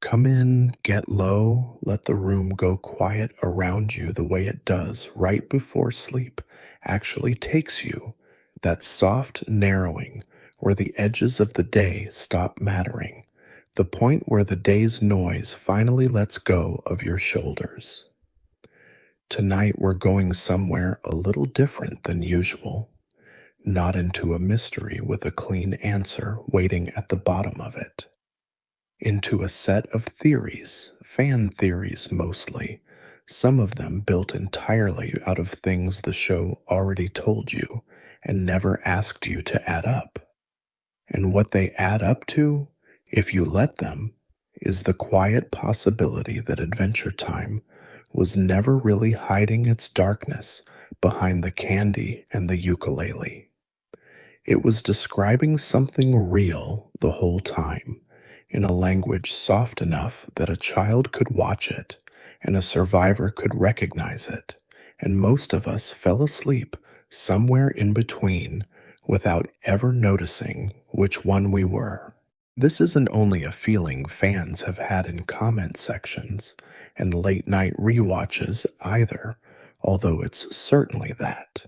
Come in, get low, let the room go quiet around you the way it does right before sleep actually takes you. That soft narrowing where the edges of the day stop mattering. The point where the day's noise finally lets go of your shoulders. Tonight we're going somewhere a little different than usual. Not into a mystery with a clean answer waiting at the bottom of it. Into a set of theories, fan theories mostly, some of them built entirely out of things the show already told you and never asked you to add up. And what they add up to, if you let them, is the quiet possibility that Adventure Time was never really hiding its darkness behind the candy and the ukulele. It was describing something real the whole time, in a language soft enough that a child could watch it and a survivor could recognize it, and most of us fell asleep somewhere in between without ever noticing which one we were. This isn't only a feeling fans have had in comment sections and late night rewatches either, although it's certainly that.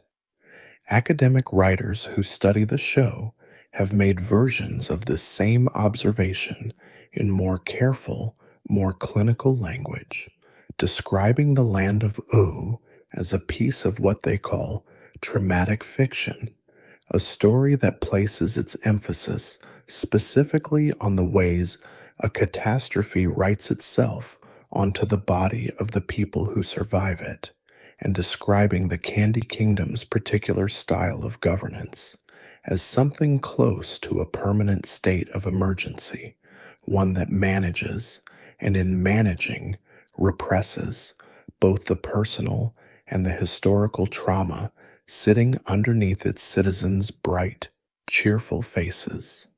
Academic writers who study the show have made versions of this same observation in more careful, more clinical language, describing the land of Ooh as a piece of what they call traumatic fiction, a story that places its emphasis specifically on the ways a catastrophe writes itself onto the body of the people who survive it, and describing the Candy Kingdom's particular style of governance as something close to a permanent state of emergency, one that manages, and in managing, represses both the personal and the historical trauma sitting underneath its citizens' bright, cheerful faces.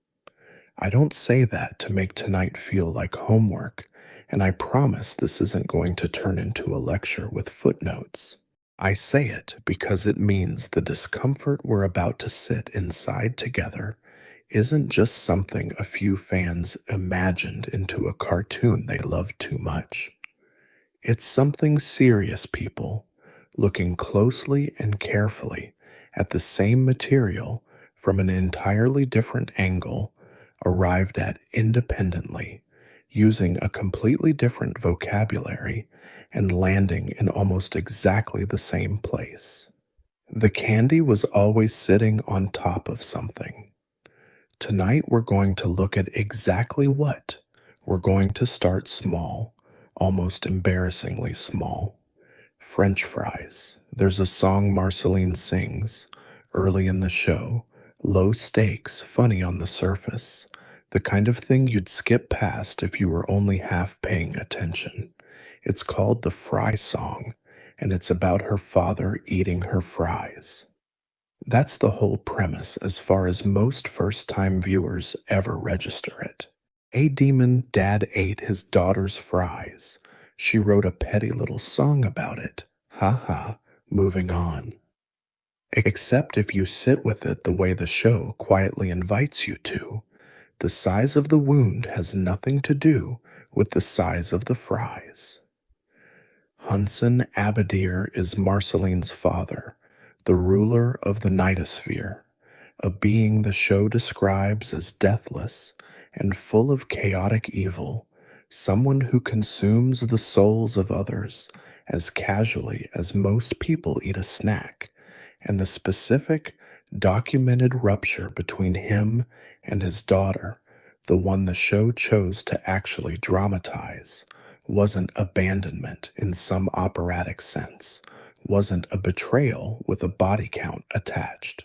I don't say that to make tonight feel like homework, and I promise this isn't going to turn into a lecture with footnotes. I say it because it means the discomfort we're about to sit inside together isn't just something a few fans imagined into a cartoon they love too much. It's something serious people, looking closely and carefully at the same material from an entirely different angle, arrived at independently, using a completely different vocabulary and landing in almost exactly the same place. The candy was always sitting on top of something. Tonight we're going to look at exactly what. We're going to start small, almost embarrassingly small. French fries. There's a song Marceline sings early in the show. Low stakes, funny on the surface. The kind of thing you'd skip past if you were only half paying attention. It's called the Fry Song, and it's about her father eating her fries. That's the whole premise as far as most first-time viewers ever register it. A demon dad ate his daughter's fries. She wrote a petty little song about it. Ha ha, moving on. Except if you sit with it the way the show quietly invites you to, the size of the wound has nothing to do with the size of the fries. Hunson Abadir is Marceline's father, the ruler of the nightosphere, a being the show describes as deathless and full of chaotic evil, someone who consumes the souls of others as casually as most people eat a snack, and the specific, documented rupture between him and his daughter, the one the show chose to actually dramatize, wasn't abandonment in some operatic sense, wasn't a betrayal with a body count attached.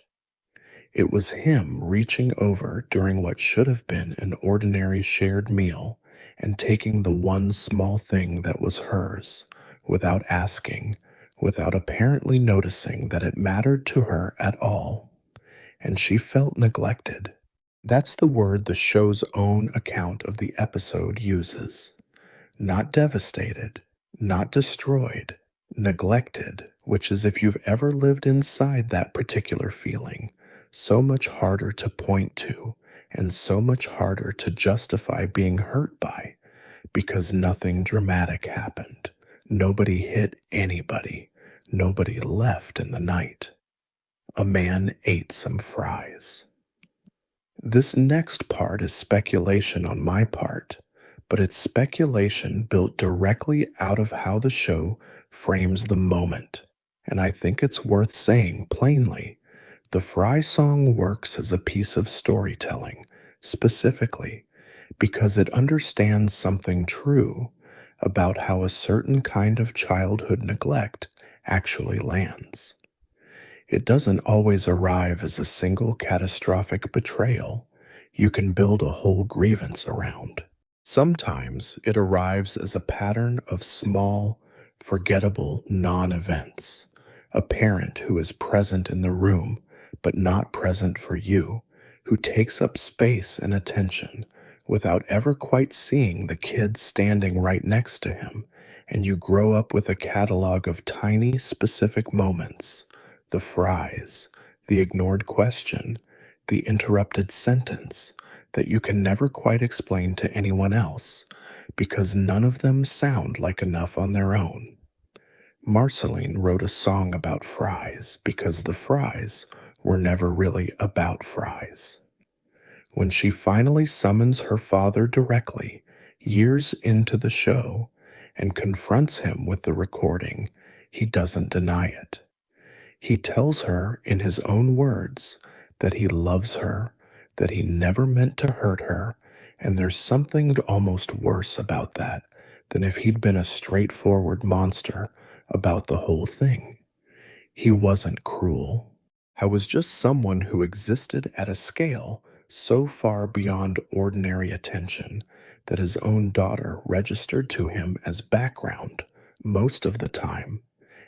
It was him reaching over during what should have been an ordinary shared meal and taking the one small thing that was hers, without asking, without apparently noticing that it mattered to her at all. And she felt neglected. That's the word the show's own account of the episode uses. Not devastated, not destroyed, neglected, which is, if you've ever lived inside that particular feeling, so much harder to point to and so much harder to justify being hurt by, because nothing dramatic happened. Nobody hit anybody. Nobody left in the night. A man ate some fries. This next part is speculation on my part, but it's speculation built directly out of how the show frames the moment. And I think it's worth saying plainly. The Fry song works as a piece of storytelling, specifically because it understands something true about how a certain kind of childhood neglect actually lands. It doesn't always arrive as a single catastrophic betrayal you can build a whole grievance around. Sometimes it arrives as a pattern of small, forgettable non events. A parent who is present in the room but not present for you, who takes up space and attention without ever quite seeing the kid standing right next to him, and you grow up with a catalog of tiny, specific moments: the fries, the ignored question, the interrupted sentence that you can never quite explain to anyone else because none of them sound like enough on their own. Marceline wrote a song about fries because the fries were never really about fries. When she finally summons her father directly, years into the show, and confronts him with the recording, he doesn't deny it. He tells her in his own words that he loves her, that he never meant to hurt her, and there's something almost worse about that than if he'd been a straightforward monster about the whole thing. He wasn't cruel. I was just someone who existed at a scale so far beyond ordinary attention that his own daughter registered to him as background most of the time.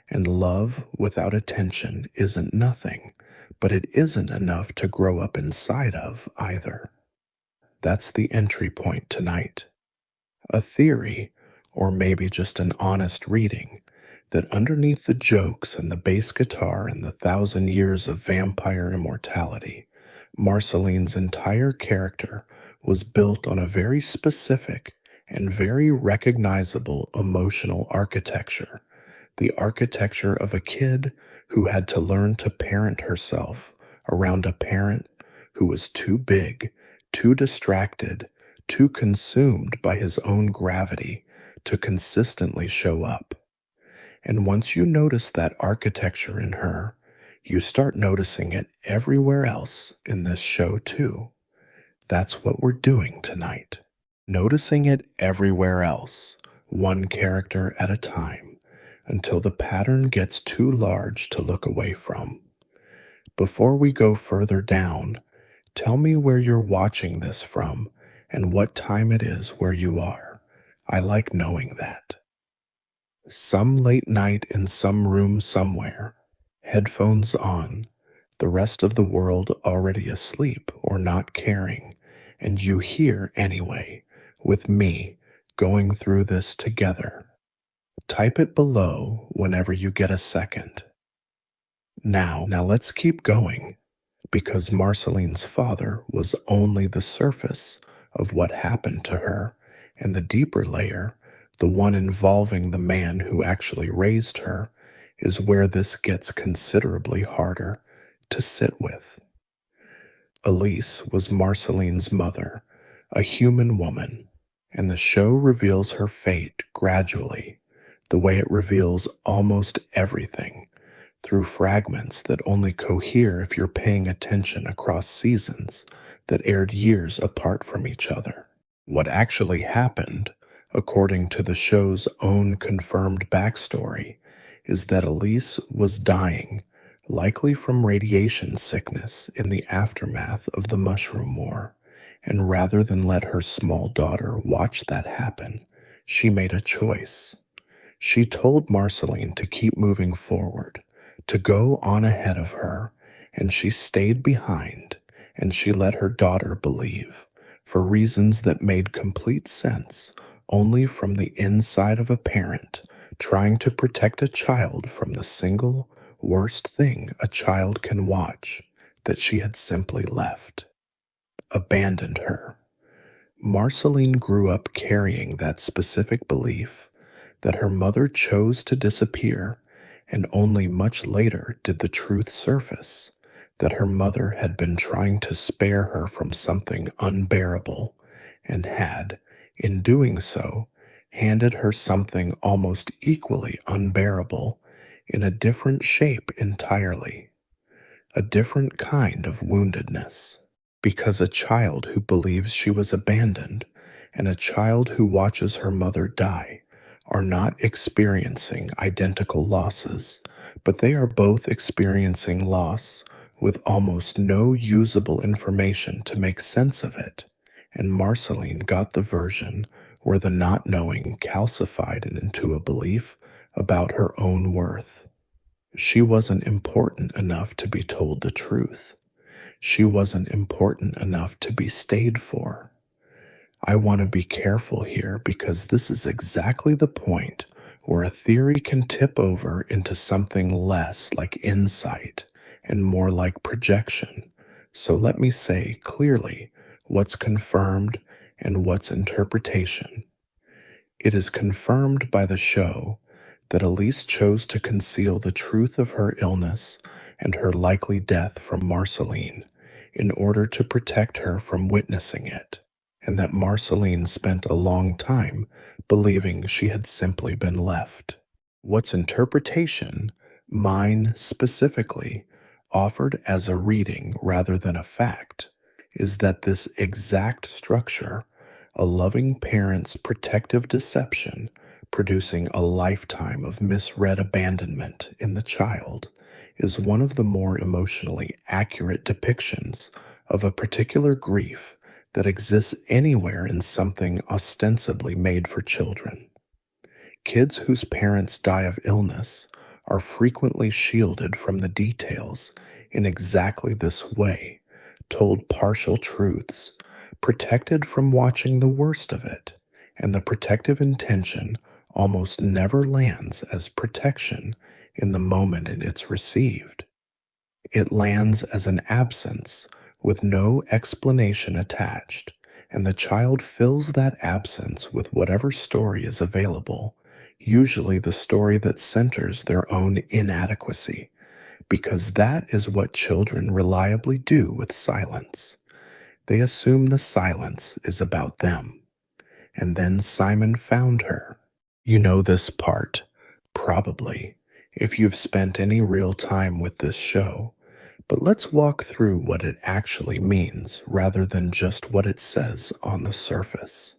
And love without attention isn't nothing, but it isn't enough to grow up inside of either. That's the entry point tonight. A theory, or maybe just an honest reading, that underneath the jokes and the bass guitar and the 1,000 years of vampire immortality, Marceline's entire character was built on a very specific and very recognizable emotional architecture. The architecture of a kid who had to learn to parent herself around a parent who was too big, too distracted, too consumed by his own gravity to consistently show up. And once you notice that architecture in her, you start noticing it everywhere else in this show too. That's what we're doing tonight. Noticing it everywhere else, one character at a time, until the pattern gets too large to look away from. Before we go further down, tell me where you're watching this from and what time it is where you are. I like knowing that. Some late night in some room somewhere, headphones on, the rest of the world already asleep or not caring, and you here anyway, with me, going through this together. Type it below whenever you get a second. Now let's keep going, because Marceline's father was only the surface of what happened to her, and the deeper layer, the one involving the man who actually raised her, is where this gets considerably harder to sit with. Elise was Marceline's mother, a human woman, and the show reveals her fate gradually, the way it reveals almost everything, through fragments that only cohere if you're paying attention across seasons that aired years apart from each other. What actually happened, according to the show's own confirmed backstory, is that Elise was dying, likely from radiation sickness in the aftermath of the Mushroom War, and rather than let her small daughter watch that happen, she made a choice. She told Marceline to keep moving forward, to go on ahead of her, and she stayed behind, and she let her daughter believe, for reasons that made complete sense only from the inside of a parent trying to protect a child from the single worst thing a child can watch, that she had simply left, abandoned her. Marceline grew up carrying that specific belief that her mother chose to disappear, and only much later did the truth surface that her mother had been trying to spare her from something unbearable and had, in doing so, handed her something almost equally unbearable in a different shape entirely, a different kind of woundedness. Because a child who believes she was abandoned and a child who watches her mother die are not experiencing identical losses, but they are both experiencing loss with almost no usable information to make sense of it. And Marceline got the version where the not knowing calcified it into a belief about her own worth. She wasn't important enough to be told the truth. She wasn't important enough to be stayed for. I want to be careful here because this is exactly the point where a theory can tip over into something less like insight and more like projection. So let me say clearly what's confirmed and what's interpretation. It is confirmed by the show that Elise chose to conceal the truth of her illness and her likely death from Marceline in order to protect her from witnessing it, and that Marceline spent a long time believing she had simply been left. What's interpretation, mine specifically, offered as a reading rather than a fact, is that this exact structure, a loving parent's protective deception, producing a lifetime of misread abandonment in the child, is one of the more emotionally accurate depictions of a particular grief that exists anywhere in something ostensibly made for children. Kids whose parents die of illness are frequently shielded from the details in exactly this way, told partial truths, protected from watching the worst of it, and the protective intention almost never lands as protection in the moment it's received. It lands as an absence with no explanation attached, and the child fills that absence with whatever story is available, usually the story that centers their own inadequacy, because that is what children reliably do with silence. They assume the silence is about them. And then Simon found her. You know this part, probably, if you've spent any real time with this show. But let's walk through what it actually means rather than just what it says on the surface.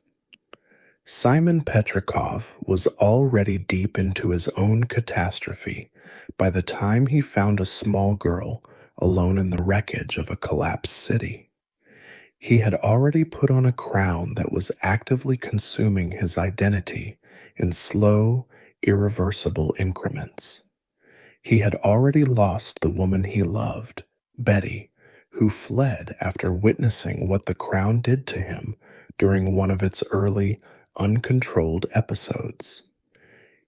Simon Petrikov was already deep into his own catastrophe by the time he found a small girl alone in the wreckage of a collapsed city. He had already put on a crown that was actively consuming his identity in slow, irreversible increments. He had already lost the woman he loved, Betty, who fled after witnessing what the crown did to him during one of its early, uncontrolled episodes.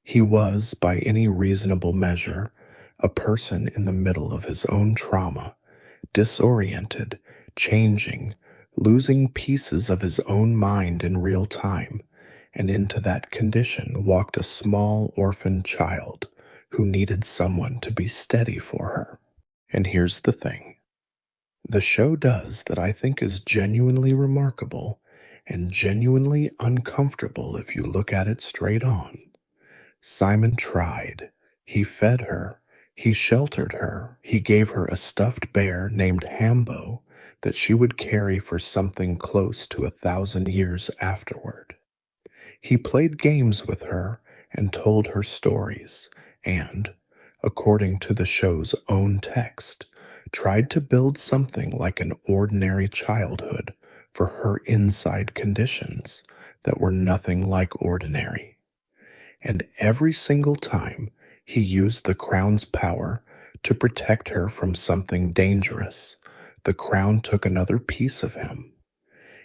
He was, by any reasonable measure, a person in the middle of his own trauma, disoriented, changing, losing pieces of his own mind in real time, and into that condition walked a small orphan child who needed someone to be steady for her. And here's the thing. The show does that I think is genuinely remarkable and genuinely uncomfortable if you look at it straight on. Simon tried. He fed her. He sheltered her. He gave her a stuffed bear named Hambo that she would carry for something close to 1,000 years afterward. He played games with her and told her stories and, according to the show's own text, tried to build something like an ordinary childhood for her inside conditions that were nothing like ordinary. And every single time he used the crown's power to protect her from something dangerous, the crown took another piece of him.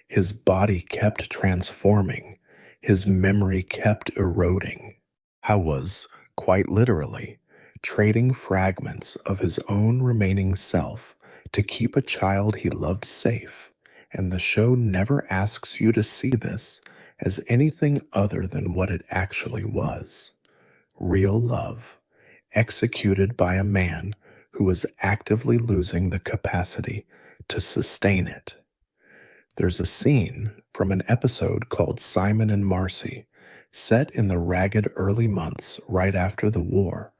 His body kept transforming. His memory kept eroding. How was, quite literally, trading fragments of his own remaining self to keep a child he loved safe and the show never asks you to see this as anything other than what it actually was: real love, executed by a man who was actively losing the capacity to sustain it. There's a scene from an episode called Simon and Marcy, set in the ragged early months right after the war,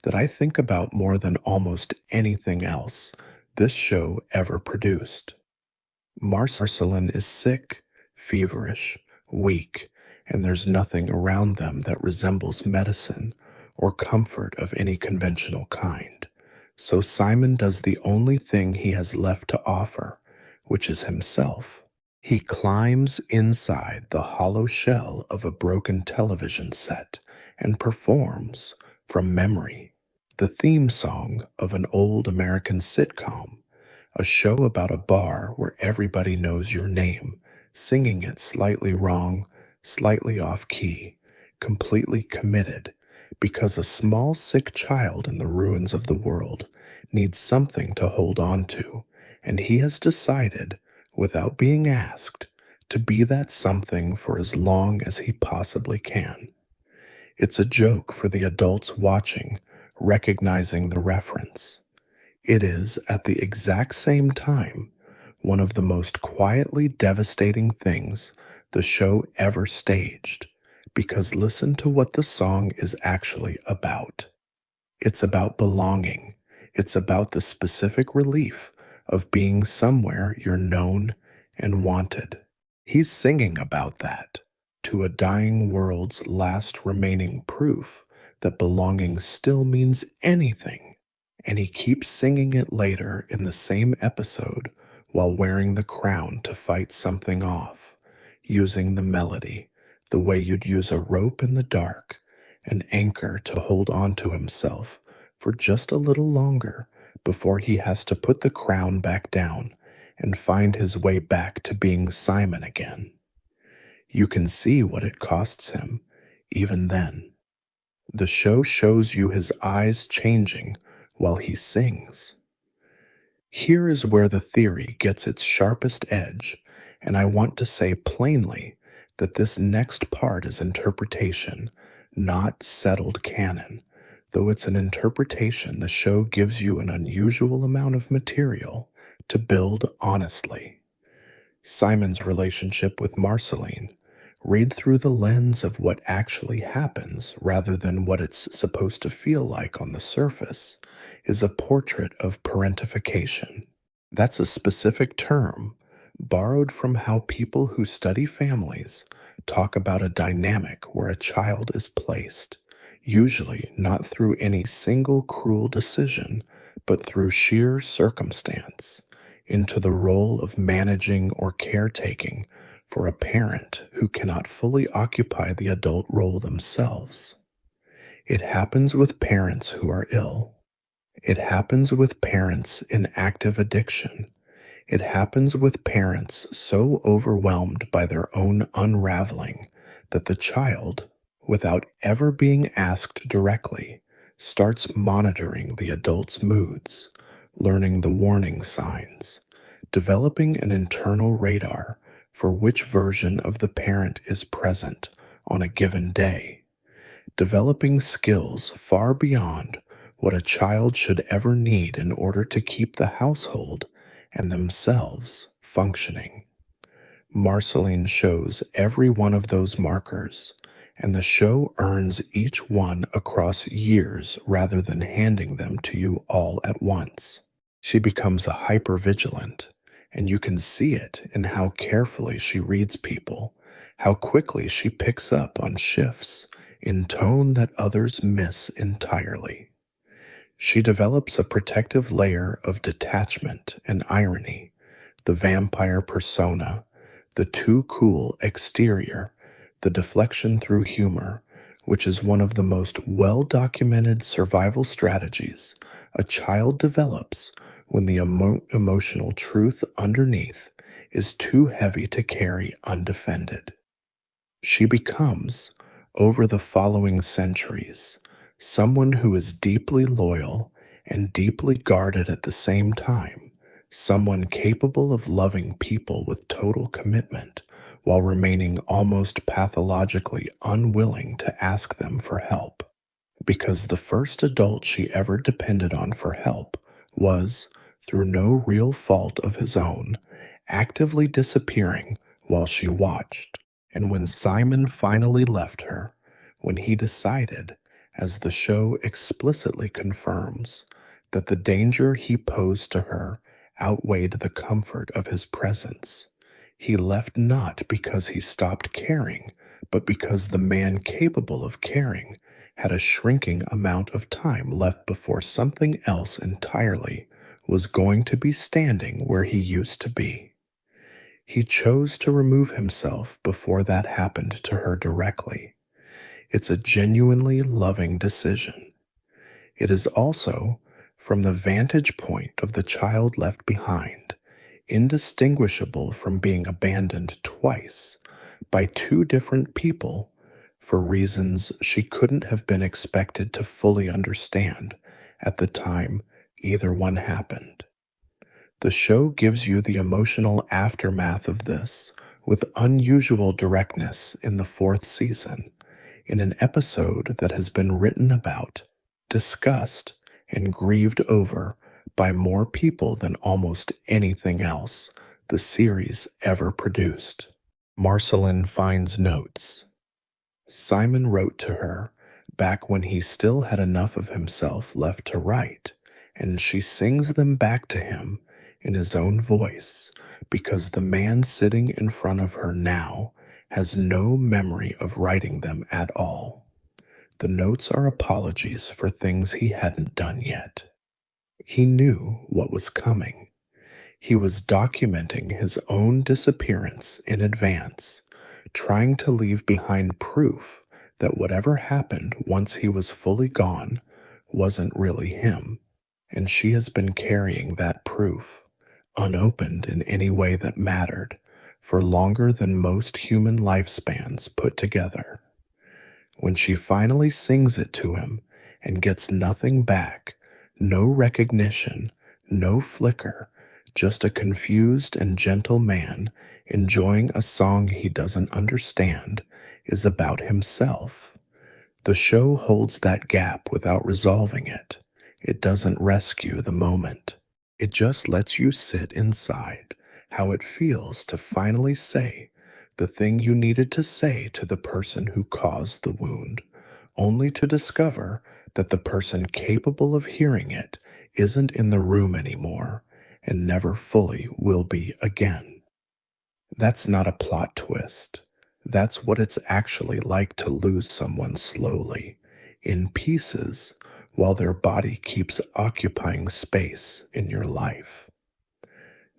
that I think about more than almost anything else this show ever produced. Marceline is sick, feverish, weak, and there's nothing around them that resembles medicine or comfort of any conventional kind. So Simon does the only thing he has left to offer, which is himself. He climbs inside the hollow shell of a broken television set and performs, from memory, the theme song of an old American sitcom, a show about a bar where everybody knows your name, singing it slightly wrong, slightly off key, completely committed, because a small sick child in the ruins of the world needs something to hold on to, and he has decided, without being asked, to be that something for as long as he possibly can. It's a joke for the adults watching, recognizing the reference. It is, at the exact same time, one of the most quietly devastating things the show ever staged, because listen to what the song is actually about. It's about belonging. It's about the specific relief of being somewhere you're known and wanted. He's singing about that to a dying world's last remaining proof that belonging still means anything. And he keeps singing it later in the same episode while wearing the crown to fight something off, using the melody, the way you'd use a rope in the dark, an anchor to hold on to himself for just a little longer before he has to put the crown back down and find his way back to being Simon again. You can see what it costs him, even then. The show shows you his eyes changing while he sings. Here is where the theory gets its sharpest edge, and I want to say plainly that this next part is interpretation, not settled canon, though it's an interpretation the show gives you an unusual amount of material to build honestly. Simon's relationship with Marceline, read through the lens of what actually happens rather than what it's supposed to feel like on the surface, is a portrait of parentification. That's a specific term borrowed from how people who study families talk about a dynamic where a child is placed, usually not through any single cruel decision, but through sheer circumstance, into the role of managing or caretaking for a parent who cannot fully occupy the adult role themselves. It happens with parents who are ill. It happens with parents in active addiction. It happens with parents so overwhelmed by their own unraveling that the child, without ever being asked directly, starts monitoring the adult's moods, learning the warning signs, developing an internal radar for which version of the parent is present on a given day, developing skills far beyond what a child should ever need in order to keep the household and themselves functioning. Marceline shows every one of those markers, and the show earns each one across years rather than handing them to you all at once. She becomes a hypervigilant, and you can see it in how carefully she reads people, how quickly she picks up on shifts in tone that others miss entirely. She develops a protective layer of detachment and irony, the vampire persona, the too cool exterior, the deflection through humor, which is one of the most well-documented survival strategies a child develops when the emotional truth underneath is too heavy to carry undefended. She becomes, over the following centuries, someone who is deeply loyal and deeply guarded at the same time, someone capable of loving people with total commitment while remaining almost pathologically unwilling to ask them for help. Because the first adult she ever depended on for help was, through no real fault of his own, actively disappearing while she watched. And when Simon finally left her, when he decided, as the show explicitly confirms, that the danger he posed to her outweighed the comfort of his presence, he left not because he stopped caring, but because the man capable of caring had a shrinking amount of time left before something else entirely was going to be standing where he used to be. He chose to remove himself before that happened to her directly. It's a genuinely loving decision. It is also, from the vantage point of the child left behind, indistinguishable from being abandoned twice by two different people for reasons she couldn't have been expected to fully understand at the time either one happened. The show gives you the emotional aftermath of this with unusual directness in the fourth season, in an episode that has been written about, discussed, and grieved over by more people than almost anything else the series ever produced. Marceline finds notes. Simon wrote to her back when he still had enough of himself left to write, and she sings them back to him in his own voice because the man sitting in front of her now has no memory of writing them at all. The notes are apologies for things he hadn't done yet. He knew what was coming. He was documenting his own disappearance in advance, trying to leave behind proof that whatever happened once he was fully gone wasn't really him, and she has been carrying that proof, unopened in any way that mattered, for longer than most human lifespans put together. When she finally sings it to him and gets nothing back, no recognition, no flicker, just a confused and gentle man enjoying a song he doesn't understand, is about himself. The show holds that gap without resolving it. It doesn't rescue the moment. It just lets you sit inside how it feels to finally say the thing you needed to say to the person who caused the wound, only to discover that the person capable of hearing it isn't in the room anymore and never fully will be again. That's not a plot twist. That's what it's actually like to lose someone slowly, in pieces, while their body keeps occupying space in your life.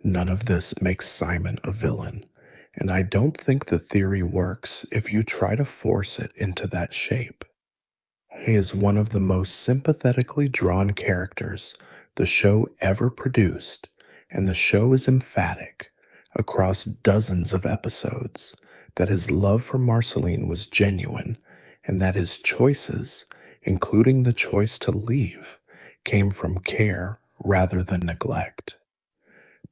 None of this makes Simon a villain, and I don't think the theory works if you try to force it into that shape. He is one of the most sympathetically drawn characters the show ever produced, and the show is emphatic, across dozens of episodes, that his love for Marceline was genuine, and that his choices, including the choice to leave, came from care rather than neglect.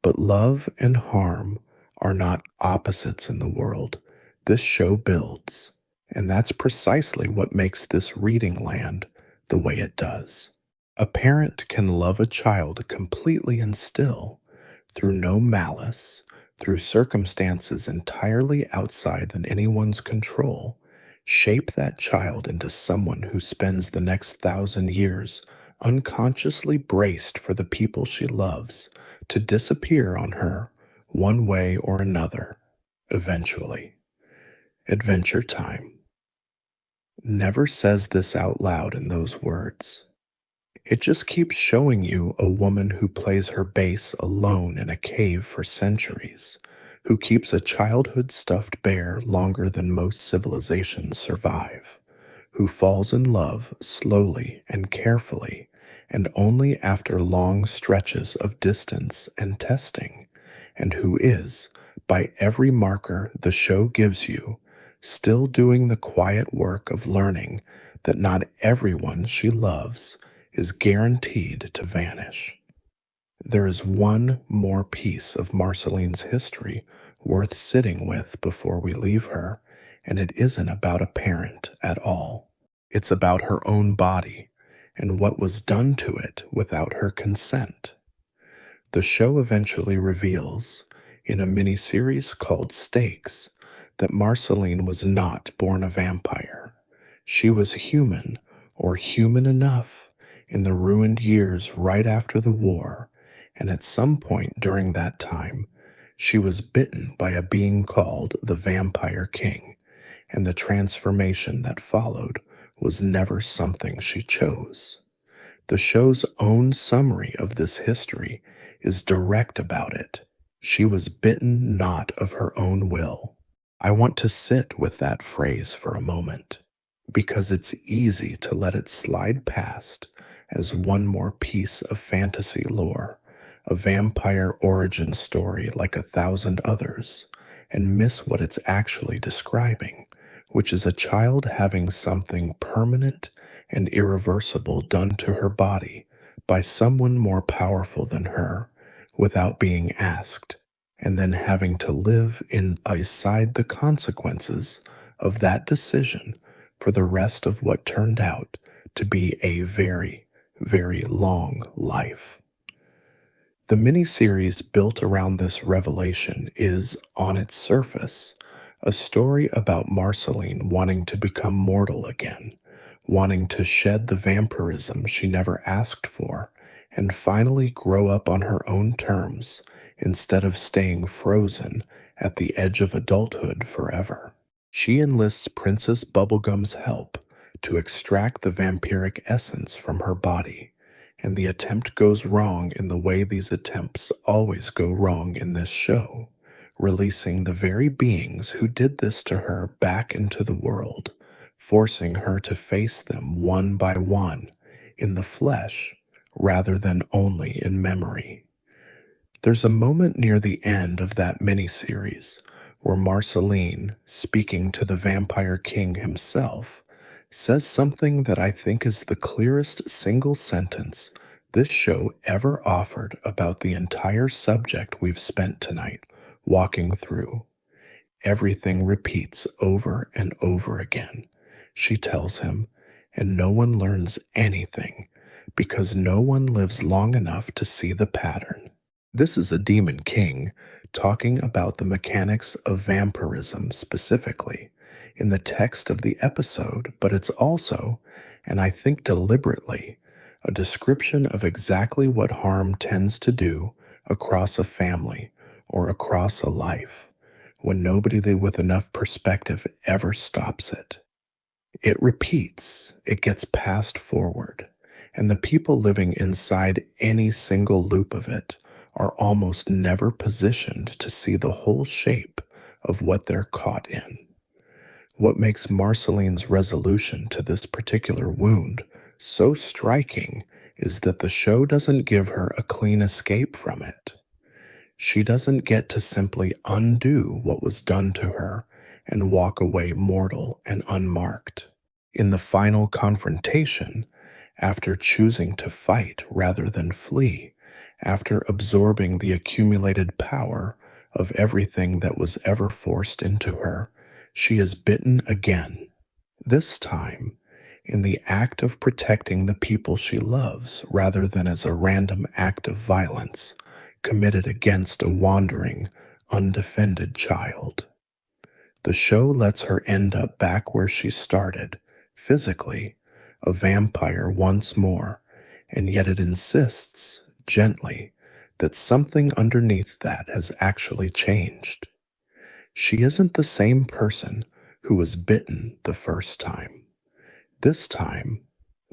But love and harm are not opposites in the world this show builds, and that's precisely what makes this reading land the way it does. A parent can love a child completely and still, through no malice, through circumstances entirely outside than anyone's control, shape that child into someone who spends the next 1,000 years unconsciously braced for the people she loves to disappear on her one way or another, eventually. Adventure Time never says this out loud in those words. It just keeps showing you a woman who plays her bass alone in a cave for centuries, who keeps a childhood stuffed bear longer than most civilizations survive, who falls in love slowly and carefully, and only after long stretches of distance and testing, and who is, by every marker the show gives you, still doing the quiet work of learning that not everyone she loves is guaranteed to vanish. There is one more piece of Marceline's history worth sitting with before we leave her, and it isn't about a parent at all. It's about her own body and what was done to it without her consent. The show eventually reveals, in a miniseries called Stakes, that Marceline was not born a vampire. She was human, or human enough, in the ruined years right after the war, and at some point during that time, she was bitten by a being called the Vampire King, and the transformation that followed was never something she chose. The show's own summary of this history is direct about it. She was bitten not of her own will. I want to sit with that phrase for a moment, because it's easy to let it slide past as one more piece of fantasy lore, a vampire origin story like 1,000 others, and miss what it's actually describing, which is a child having something permanent and irreversible done to her body by someone more powerful than her without being asked, and then having to live inside the consequences of that decision for the rest of what turned out to be a very, very long life. The miniseries built around this revelation is, on its surface, a story about Marceline wanting to become mortal again, wanting to shed the vampirism she never asked for, and finally grow up on her own terms instead of staying frozen at the edge of adulthood forever. She enlists Princess Bubblegum's help to extract the vampiric essence from her body, and the attempt goes wrong in the way these attempts always go wrong in this show, releasing the very beings who did this to her back into the world, forcing her to face them one by one in the flesh rather than only in memory. There's a moment near the end of that miniseries where Marceline, speaking to the Vampire King himself, says something that I think is the clearest single sentence this show ever offered about the entire subject we've spent tonight walking through. Everything repeats over and over again, she tells him, and no one learns anything because no one lives long enough to see the pattern. This is a demon king talking about the mechanics of vampirism specifically in the text of the episode, but it's also, and I think deliberately, a description of exactly what harm tends to do across a family or across a life when nobody with enough perspective ever stops it. It repeats, it gets passed forward, and the people living inside any single loop of it are almost never positioned to see the whole shape of what they're caught in. What makes Marceline's resolution to this particular wound so striking is that the show doesn't give her a clean escape from it. She doesn't get to simply undo what was done to her and walk away mortal and unmarked. In the final confrontation, after choosing to fight rather than flee, after absorbing the accumulated power of everything that was ever forced into her, she is bitten again. This time, in the act of protecting the people she loves rather than as a random act of violence committed against a wandering, undefended child. The show lets her end up back where she started, physically, a vampire once more, and yet it insists, gently, that something underneath that has actually changed. She isn't the same person who was bitten the first time. This time,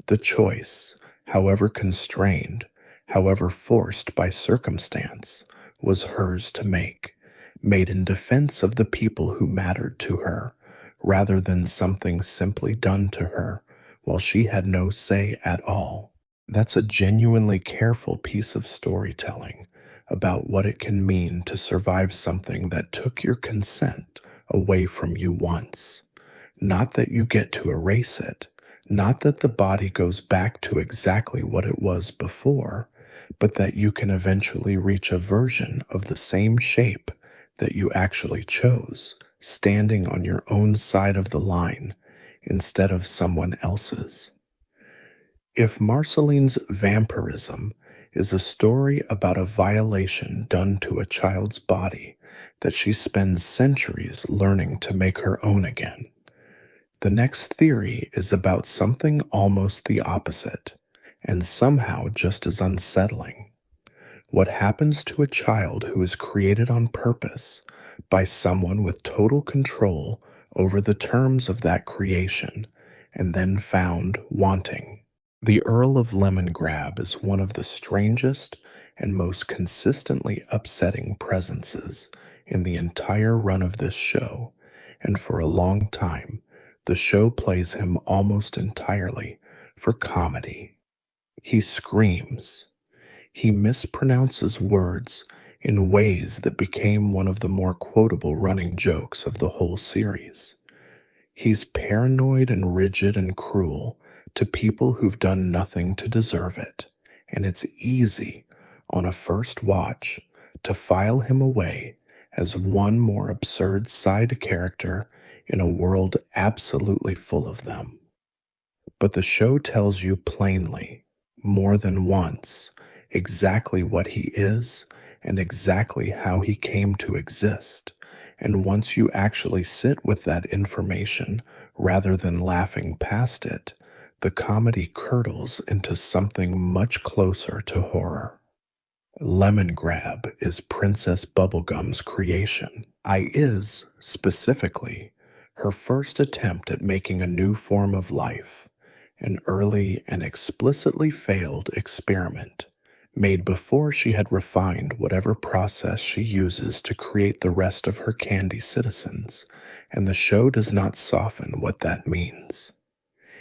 the choice, however constrained, however forced by circumstance, was hers to make, made in defense of the people who mattered to her, rather than something simply done to her while she had no say at all. That's a genuinely careful piece of storytelling about what it can mean to survive something that took your consent away from you once. Not that you get to erase it, not that the body goes back to exactly what it was before, but that you can eventually reach a version of the same shape that you actually chose, standing on your own side of the line instead of someone else's. If Marceline's vampirism is a story about a violation done to a child's body that she spends centuries learning to make her own again, the next theory is about something almost the opposite, and somehow just as unsettling. What happens to a child who is created on purpose by someone with total control over the terms of that creation and then found wanting? The Earl of Lemongrab is one of the strangest and most consistently upsetting presences in the entire run of this show, and for a long time, the show plays him almost entirely for comedy. He screams. He mispronounces words in ways that became one of the more quotable running jokes of the whole series. He's paranoid and rigid and cruel to people who've done nothing to deserve it, and it's easy, on a first watch, to file him away as one more absurd side character in a world absolutely full of them. But the show tells you plainly, more than once, exactly what he is and exactly how he came to exist. And once you actually sit with that information rather than laughing past it, the comedy curdles into something much closer to horror. Lemongrab is Princess Bubblegum's creation. Is, specifically, her first attempt at making a new form of life, an early and explicitly failed experiment made before she had refined whatever process she uses to create the rest of her candy citizens, and the show does not soften what that means.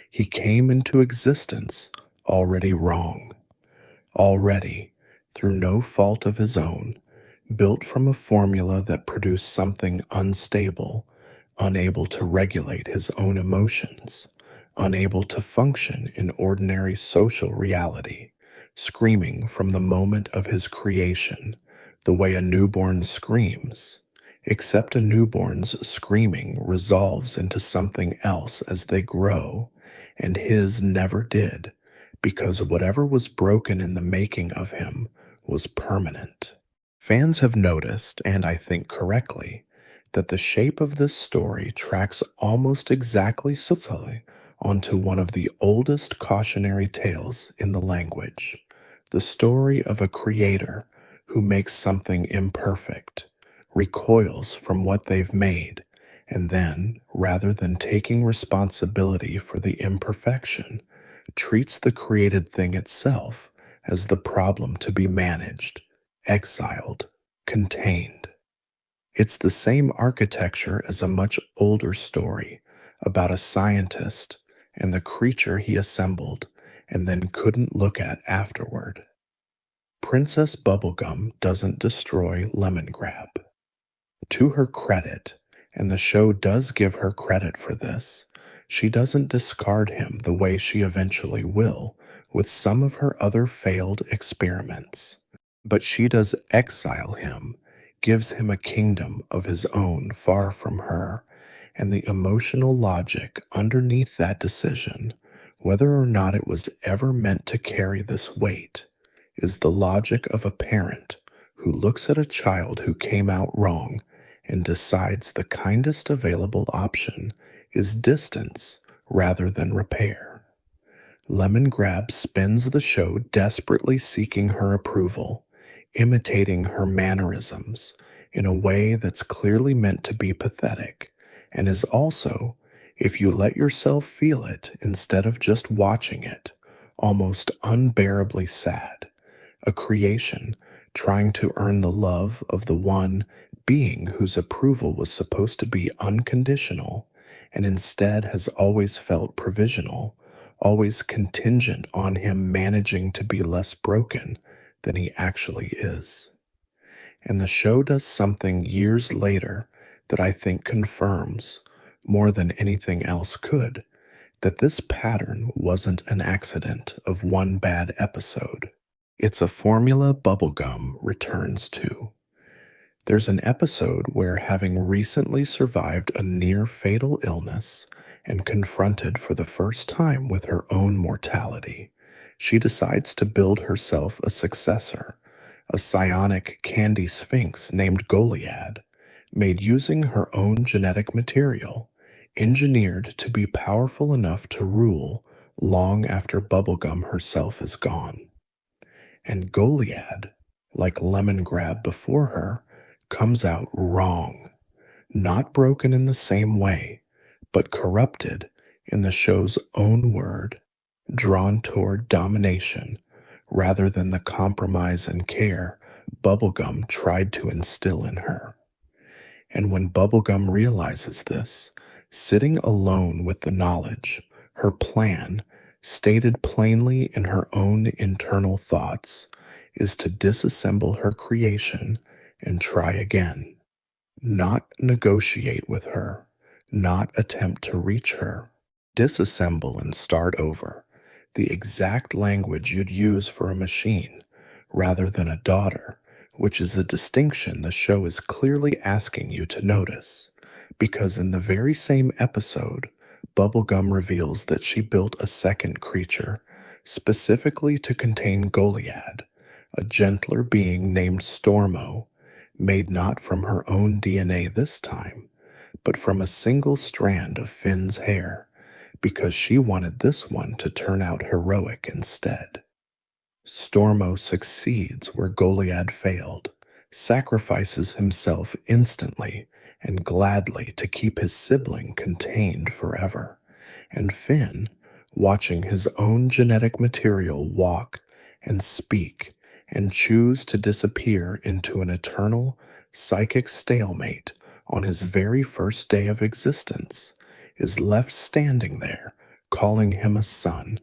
He came into existence already wrong, already, through no fault of his own, built from a formula that produced something unstable, unable to regulate his own emotions, unable to function in ordinary social reality, screaming from the moment of his creation, the way a newborn screams, except a newborn's screaming resolves into something else as they grow, and his never did, because whatever was broken in the making of him was permanent. Fans have noticed, and I think correctly, that the shape of this story tracks almost exactly subtly onto one of the oldest cautionary tales in the language, the story of a creator who makes something imperfect, recoils from what they've made, and then, rather than taking responsibility for the imperfection, treats the created thing itself as the problem to be managed, exiled, contained. It's the same architecture as a much older story about a scientist and the creature he assembled and then couldn't look at afterward. Princess Bubblegum doesn't destroy Lemongrab. To her credit, and the show does give her credit for this, she doesn't discard him the way she eventually will with some of her other failed experiments. But she does exile him, gives him a kingdom of his own far from her, and the emotional logic underneath that decision, whether or not it was ever meant to carry this weight, is the logic of a parent who looks at a child who came out wrong and decides the kindest available option is distance rather than repair. Lemongrab spends the show desperately seeking her approval, imitating her mannerisms in a way that's clearly meant to be pathetic, and is also, if you let yourself feel it instead of just watching it, almost unbearably sad. A creation trying to earn the love of the one being whose approval was supposed to be unconditional, and instead has always felt provisional, always contingent on him managing to be less broken than he actually is. And the show does something years later that I think confirms, more than anything else could, that this pattern wasn't an accident of one bad episode. It's a formula Bubblegum returns to. There's an episode where, having recently survived a near fatal illness and confronted for the first time with her own mortality, she decides to build herself a successor, a psionic candy sphinx named Goliad, made using her own genetic material, engineered to be powerful enough to rule long after Bubblegum herself is gone. And Goliad, like Lemongrab before her, comes out wrong, not broken in the same way, but corrupted in the show's own word, drawn toward domination rather than the compromise and care Bubblegum tried to instill in her. And when Bubblegum realizes this, sitting alone with the knowledge, her plan, stated plainly in her own internal thoughts, is to disassemble her creation and try again. Not negotiate with her, not attempt to reach her. Disassemble and start over. The exact language you'd use for a machine, rather than a daughter, which is a distinction the show is clearly asking you to notice, because in the very same episode, Bubblegum reveals that she built a second creature, specifically to contain Goliad, a gentler being named Stormo, made not from her own DNA this time, but from a single strand of Finn's hair, because she wanted this one to turn out heroic instead. Stormo succeeds where Goliad failed, sacrifices himself instantly and gladly to keep his sibling contained forever, and Finn, watching his own genetic material walk and speak and choose to disappear into an eternal psychic stalemate on his very first day of existence, is left standing there, calling him a son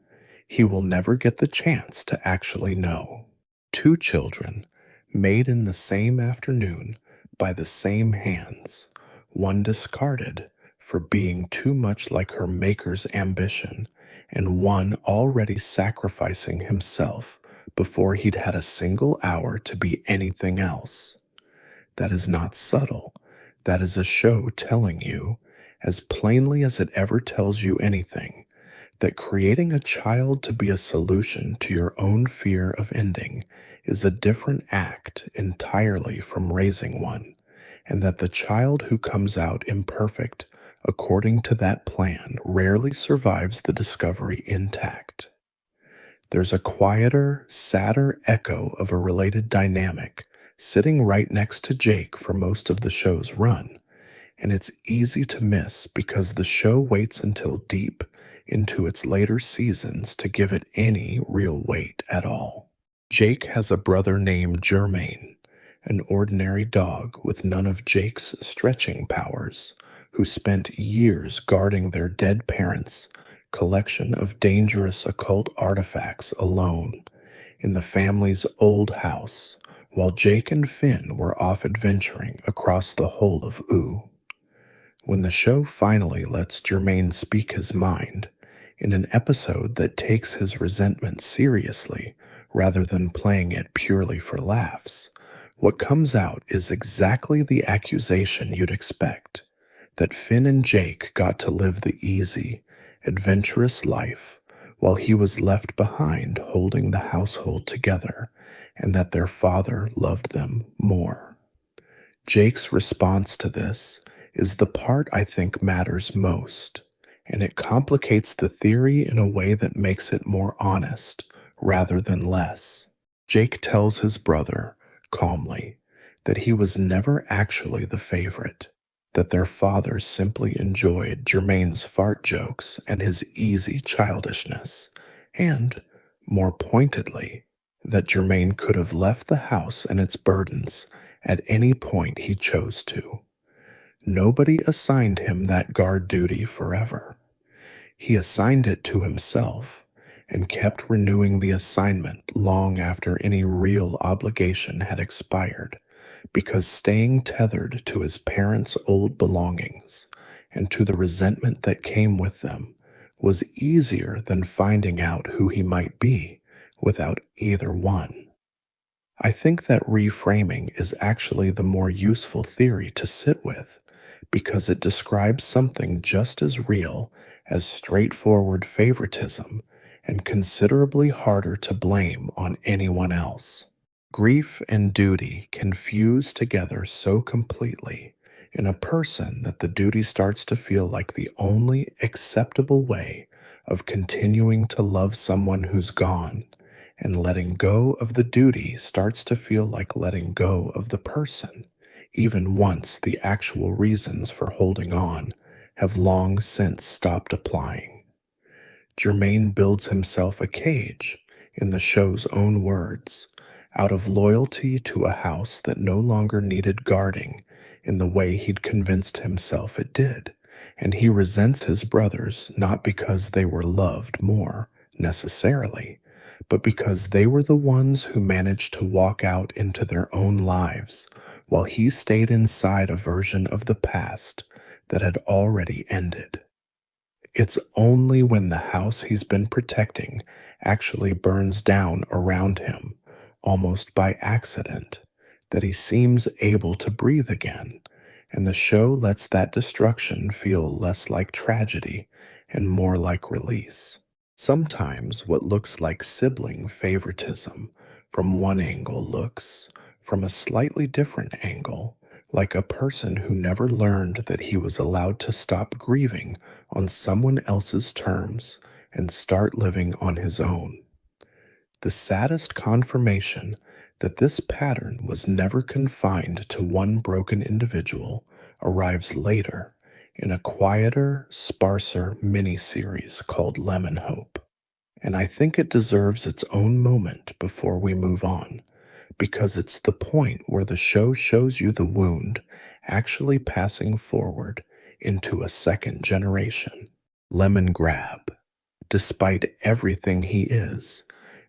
he will never get the chance to actually know. Two children, made in the same afternoon by the same hands, one discarded for being too much like her maker's ambition, and one already sacrificing himself before he'd had a single hour to be anything else. That is not subtle. That is a show telling you, as plainly as it ever tells you anything, that creating a child to be a solution to your own fear of ending is a different act entirely from raising one, and that the child who comes out imperfect according to that plan rarely survives the discovery intact. There's a quieter, sadder echo of a related dynamic sitting right next to Jake for most of the show's run, and it's easy to miss because the show waits until deep into its later seasons to give it any real weight at all. Jake has a brother named Jermaine, an ordinary dog with none of Jake's stretching powers, who spent years guarding their dead parents' collection of dangerous occult artifacts alone in the family's old house, while Jake and Finn were off adventuring across the whole of Oo. When the show finally lets Jermaine speak his mind, in an episode that takes his resentment seriously rather than playing it purely for laughs, what comes out is exactly the accusation you'd expect, that Finn and Jake got to live the easy, adventurous life while he was left behind holding the household together, and that their father loved them more. Jake's response to this is the part I think matters most, and it complicates the theory in a way that makes it more honest rather than less. Jake tells his brother, calmly, that he was never actually the favorite, that their father simply enjoyed Jermaine's fart jokes and his easy childishness, and, more pointedly, that Jermaine could have left the house and its burdens at any point he chose to. Nobody assigned him that guard duty forever. He assigned it to himself and kept renewing the assignment long after any real obligation had expired, because staying tethered to his parents' old belongings and to the resentment that came with them was easier than finding out who he might be without either one. I think that reframing is actually the more useful theory to sit with because it describes something just as real as straightforward favoritism and considerably harder to blame on anyone else. Grief and duty can fuse together so completely in a person that the duty starts to feel like the only acceptable way of continuing to love someone who's gone, and letting go of the duty starts to feel like letting go of the person, even once the actual reasons for holding on have long since stopped applying. Germain builds himself a cage, in the show's own words, out of loyalty to a house that no longer needed guarding in the way he'd convinced himself it did, and he resents his brothers not because they were loved more, necessarily, but because they were the ones who managed to walk out into their own lives while he stayed inside a version of the past that had already ended. It's only when the house he's been protecting actually burns down around him, almost by accident, that he seems able to breathe again, and the show lets that destruction feel less like tragedy and more like release. Sometimes what looks like sibling favoritism from one angle looks, from a slightly different angle, like a person who never learned that he was allowed to stop grieving on someone else's terms and start living on his own. The saddest confirmation that this pattern was never confined to one broken individual arrives later in a quieter, sparser miniseries called Lemon Hope. And I think it deserves its own moment before we move on, because it's the point where the show shows you the wound actually passing forward into a second generation. Lemon Grab, despite everything he is,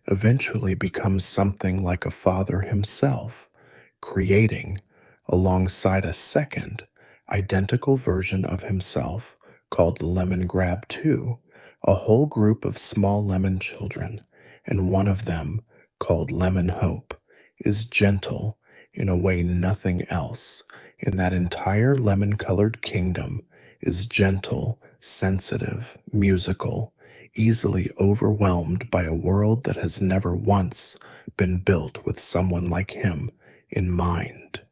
eventually becomes something like a father himself, creating, alongside a second, identical version of himself called Lemon Grab 2, a whole group of small lemon children, and one of them, called Lemon Hope, is gentle in a way nothing else in that entire lemon colored kingdom is gentle, sensitive, musical, easily overwhelmed by a world that has never once been built with someone like him in mind.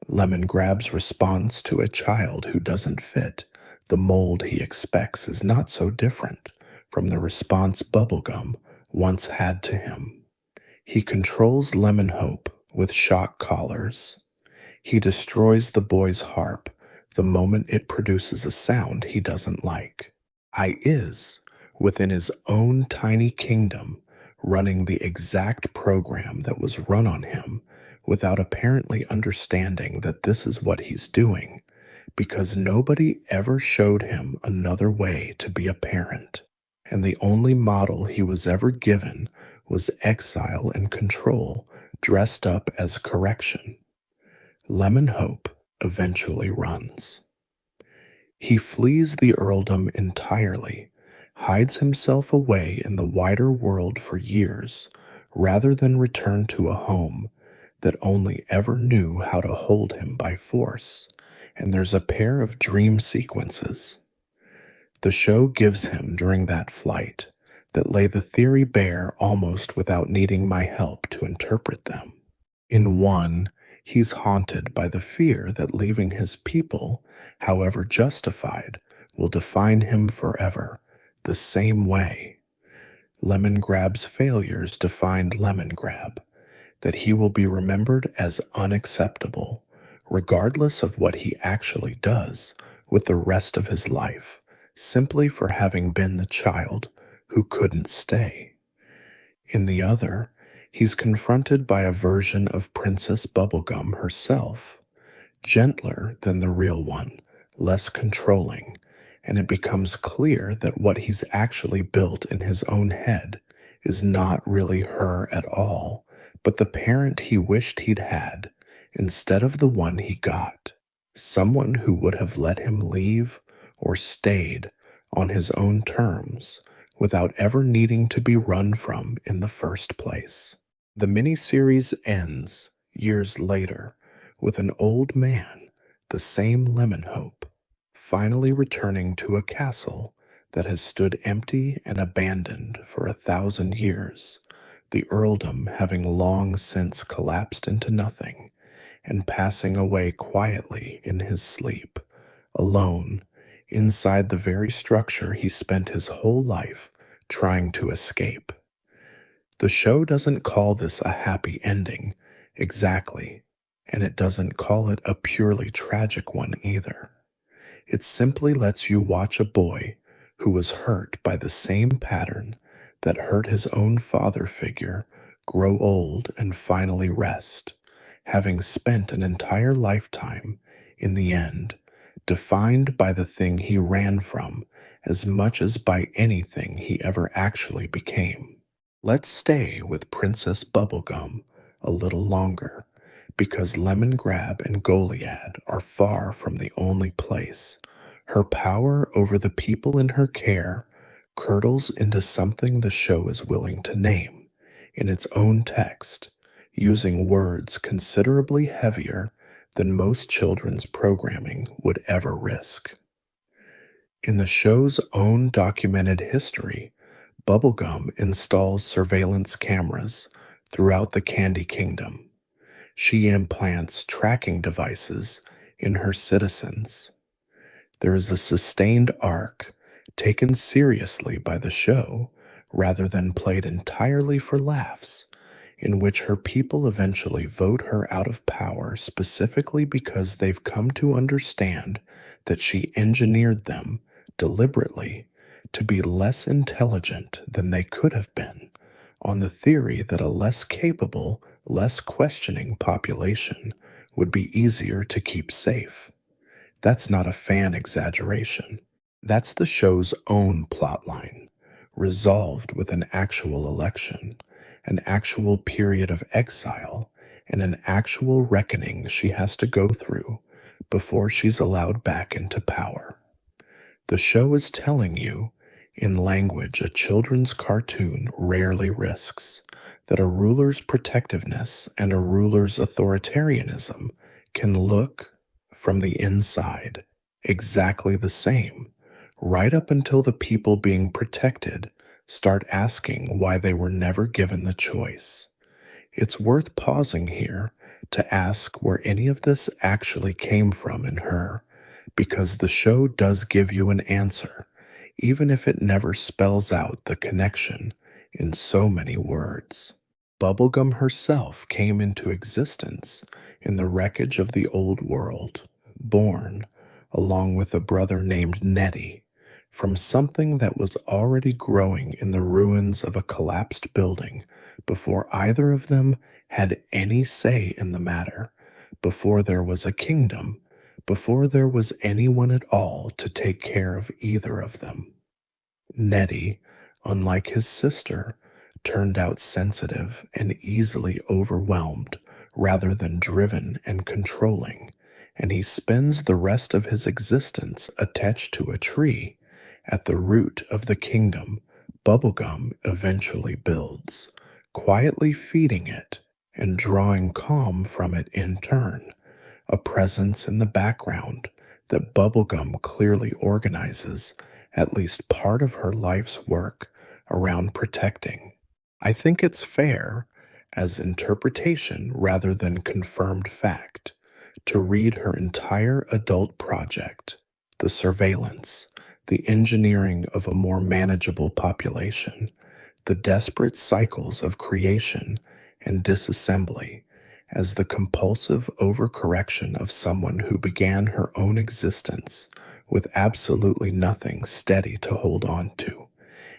Lemon Grab's response to a child who doesn't fit the mold he expects is not so different from the response Bubblegum once had to him. He controls Lemon Hope with shock collars. He destroys the boy's harp the moment it produces a sound he doesn't like. I is, within his own tiny kingdom, running the exact program that was run on him without apparently understanding that this is what he's doing, because nobody ever showed him another way to be a parent, and the only model he was ever given was exile and control dressed up as correction. Lemon Hope eventually runs. He flees the earldom entirely, hides himself away in the wider world for years, rather than return to a home that only ever knew how to hold him by force, and there's a pair of dream sequences the show gives him during that flight that lay the theory bare almost without needing my help to interpret them. In one, he's haunted by the fear that leaving his people, however justified, will define him forever, the same way Lemon Grab's failures defined Lemon Grab, that he will be remembered as unacceptable, regardless of what he actually does with the rest of his life, simply for having been the child who couldn't stay. In the other, he's confronted by a version of Princess Bubblegum herself, gentler than the real one, less controlling, and it becomes clear that what he's actually built in his own head is not really her at all, but the parent he wished he'd had instead of the one he got, someone who would have let him leave or stayed on his own terms without ever needing to be run from in the first place. The miniseries ends years later with an old man, the same Lemon Hope, finally returning to a castle that has stood empty and abandoned for 1,000 years, the earldom having long since collapsed into nothing and passing away quietly in his sleep, alone, inside the very structure he spent his whole life trying to escape. The show doesn't call this a happy ending, exactly, and it doesn't call it a purely tragic one either. It simply lets you watch a boy who was hurt by the same pattern that hurt his own father figure grow old and finally rest, having spent an entire lifetime, in the end, defined by the thing he ran from as much as by anything he ever actually became. Let's stay with Princess Bubblegum a little longer, because Lemongrab and Goliad are far from the only place. Her power over the people in her care curdles into something the show is willing to name, in its own text, using words considerably heavier than most children's programming would ever risk. In the show's own documented history, Bubblegum installs surveillance cameras throughout the Candy Kingdom. She implants tracking devices in her citizens. There is a sustained arc taken seriously by the show rather than played entirely for laughs, in which her people eventually vote her out of power specifically because they've come to understand that she engineered them deliberately to be less intelligent than they could have been, on the theory that a less capable, less questioning population would be easier to keep safe. That's not a fan exaggeration. That's the show's own plotline, resolved with an actual election, an actual period of exile, and an actual reckoning she has to go through before she's allowed back into power. The show is telling you, in language a children's cartoon rarely risks, that a ruler's protectiveness and a ruler's authoritarianism can look, from the inside, exactly the same, right up until the people being protected start asking why they were never given the choice. It's worth pausing here to ask where any of this actually came from in her, because the show does give you an answer, even if it never spells out the connection in so many words. Bubblegum herself came into existence in the wreckage of the old world, born, along with a brother named Nettie, from something that was already growing in the ruins of a collapsed building before either of them had any say in the matter, before there was a kingdom, before there was anyone at all to take care of either of them. Nettie, unlike his sister, turned out sensitive and easily overwhelmed rather than driven and controlling, and he spends the rest of his existence attached to a tree at the root of the kingdom Bubblegum eventually builds, quietly feeding it and drawing calm from it in turn, a presence in the background that Bubblegum clearly organizes at least part of her life's work around protecting. I think it's fair, as interpretation rather than confirmed fact, to read her entire adult project, the surveillance, the engineering of a more manageable population, the desperate cycles of creation and disassembly, as the compulsive overcorrection of someone who began her own existence with absolutely nothing steady to hold on to,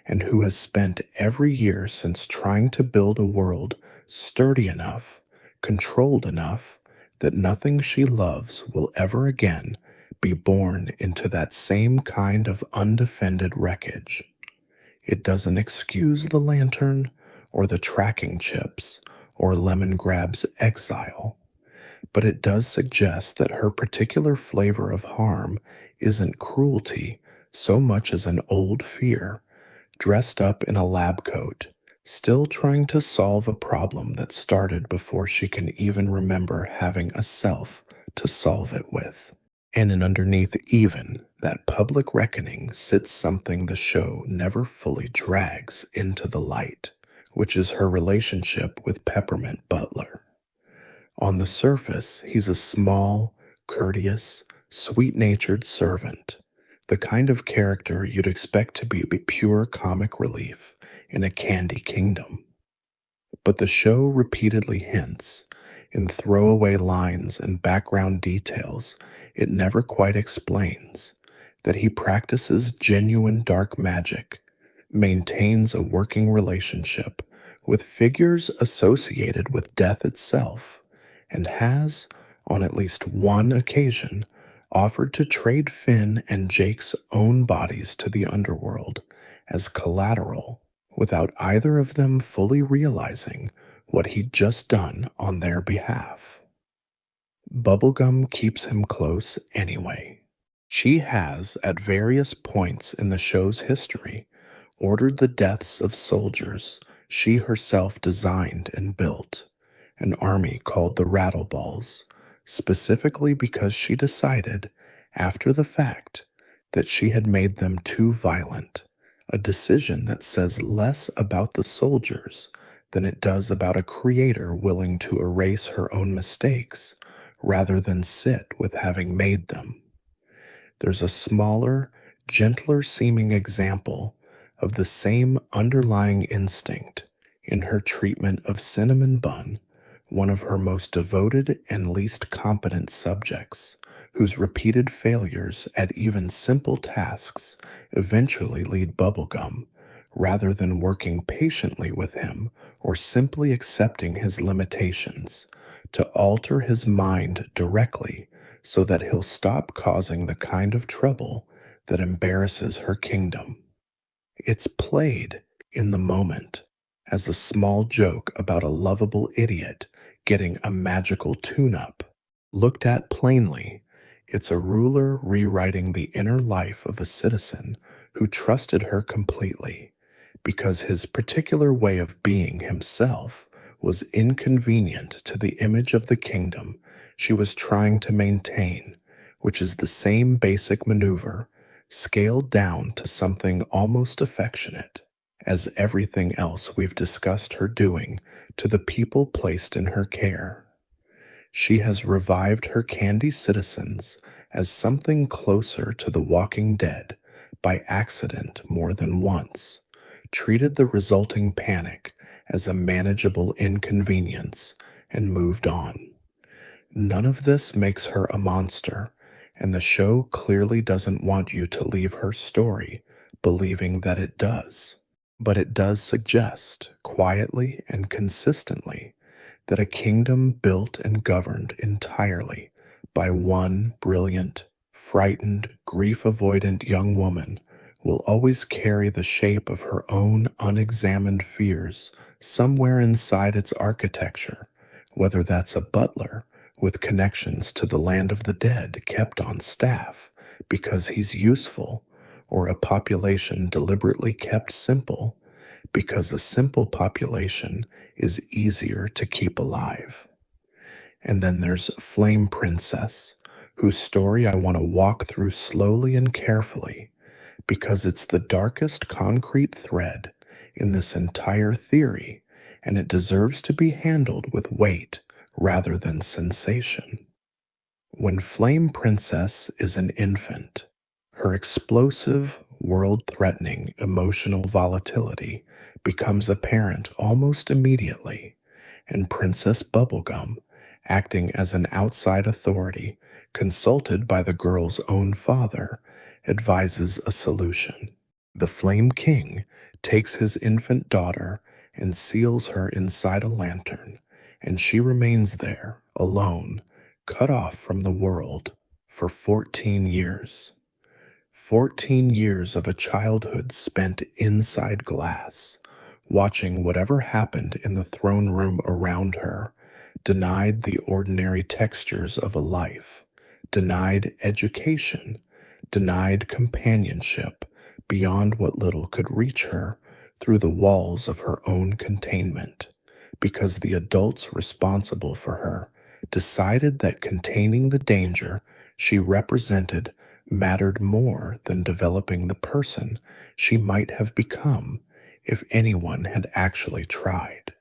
and who has spent every year since trying to build a world sturdy enough, controlled enough, that nothing she loves will ever again be born into that same kind of undefended wreckage. It doesn't excuse the lantern, or the tracking chips, or Lemongrab's exile, but it does suggest that her particular flavor of harm isn't cruelty so much as an old fear, dressed up in a lab coat still trying to solve a problem that started before she can even remember having a self to solve it with. And in underneath even that public reckoning sits something the show never fully drags into the light, which is her relationship with Peppermint Butler. On the surface, he's a small, courteous, sweet natured servant, the kind of character you'd expect to be pure comic relief in a candy kingdom. But the show repeatedly hints, in throwaway lines and background details it never quite explains, that he practices genuine dark magic, maintains a working relationship with figures associated with death itself, and has, on at least one occasion, offered to trade Finn and Jake's own bodies to the underworld as collateral without either of them fully realizing what he'd just done on their behalf. Bubblegum keeps him close anyway. She has, at various points in the show's history, ordered the deaths of soldiers she herself designed and built, an army called the Rattleballs, specifically because she decided, after the fact, that she had made them too violent, a decision that says less about the soldiers than it does about a creator willing to erase her own mistakes rather than sit with having made them. There's a smaller, gentler seeming example of the same underlying instinct in her treatment of Cinnamon Bun, one of her most devoted and least competent subjects, whose repeated failures at even simple tasks eventually lead Bubblegum, rather than working patiently with him or simply accepting his limitations, to alter his mind directly so that he'll stop causing the kind of trouble that embarrasses her kingdom. It's played in the moment as a small joke about a lovable idiot getting a magical tune-up. Looked at plainly, it's a ruler rewriting the inner life of a citizen who trusted her completely because his particular way of being himself was inconvenient to the image of the kingdom she was trying to maintain, which is the same basic maneuver, scaled down to something almost affectionate, as everything else we've discussed her doing to the people placed in her care. She has revived her candy citizens as something closer to the walking dead by accident more than once, treated the resulting panic as a manageable inconvenience, and moved on. None of this makes her a monster, and the show clearly doesn't want you to leave her story believing that it does. But it does suggest, quietly and consistently, that a kingdom built and governed entirely by one brilliant, frightened, grief-avoidant young woman will always carry the shape of her own unexamined fears somewhere inside its architecture, whether that's a butler with connections to the land of the dead kept on staff because he's useful, or a population deliberately kept simple because a simple population is easier to keep alive. And then there's Flame Princess, whose story I want to walk through slowly and carefully because it's the darkest concrete thread in this entire theory, and it deserves to be handled with weight rather than sensation. When Flame Princess is an infant, her explosive, world-threatening emotional volatility becomes apparent almost immediately, and Princess Bubblegum, acting as an outside authority consulted by the girl's own father, advises a solution. The Flame King takes his infant daughter and seals her inside a lantern, and she remains there, alone, cut off from the world, for 14 years. 14 years of a childhood spent inside glass, watching whatever happened in the throne room around her, denied the ordinary textures of a life, denied education, denied companionship beyond what little could reach her through the walls of her own containment, because the adults responsible for her decided that containing the danger she represented mattered more than developing the person she might have become if anyone had actually tried.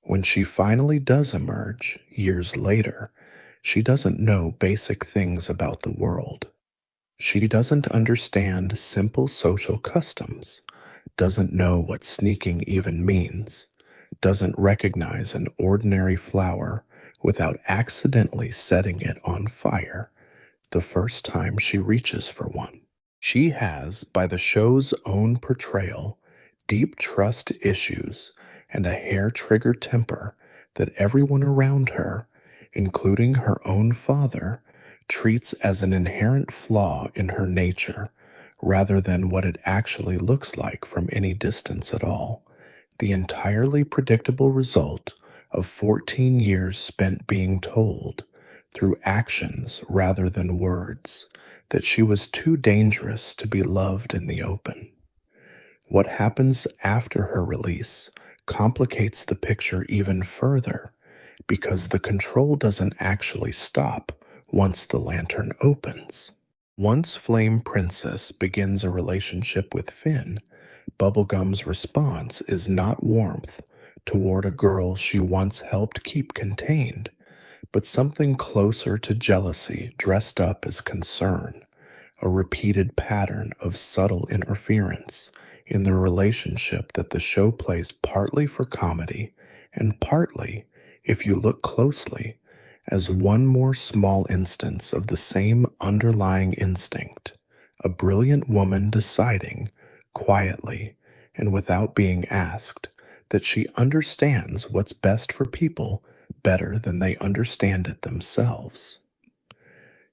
When she finally does emerge, years later, she doesn't know basic things about the world. She doesn't understand simple social customs, doesn't know what sneaking even means, doesn't recognize an ordinary flower without accidentally setting it on fire the first time she reaches for one. She has, by the show's own portrayal, deep trust issues and a hair trigger temper that everyone around her, including her own father, treats as an inherent flaw in her nature rather than what it actually looks like from any distance at all. The entirely predictable result of 14 years spent being told, through actions rather than words, that she was too dangerous to be loved in the open. What happens after her release complicates the picture even further because the control doesn't actually stop once the lantern opens. Once Flame Princess begins a relationship with Finn, Bubblegum's response is not warmth toward a girl she once helped keep contained, but something closer to jealousy dressed up as concern, a repeated pattern of subtle interference in the relationship that the show plays partly for comedy and partly, if you look closely, as one more small instance of the same underlying instinct, a brilliant woman deciding, quietly and without being asked, that she understands what's best for people better than they understand it themselves.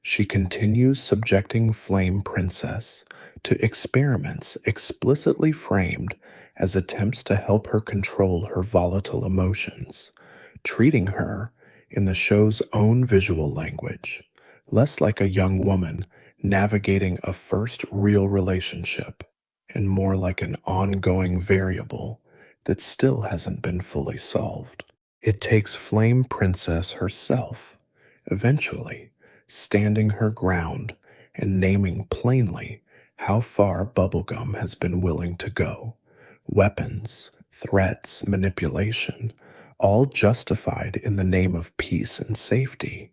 She continues subjecting Flame Princess to experiments explicitly framed as attempts to help her control her volatile emotions, treating her, in the show's own visual language, less like a young woman navigating a first real relationship and more like an ongoing variable that still hasn't been fully solved. It takes Flame Princess herself, eventually, standing her ground and naming plainly how far Bubblegum has been willing to go. Weapons, threats, manipulation, all justified in the name of peace and safety,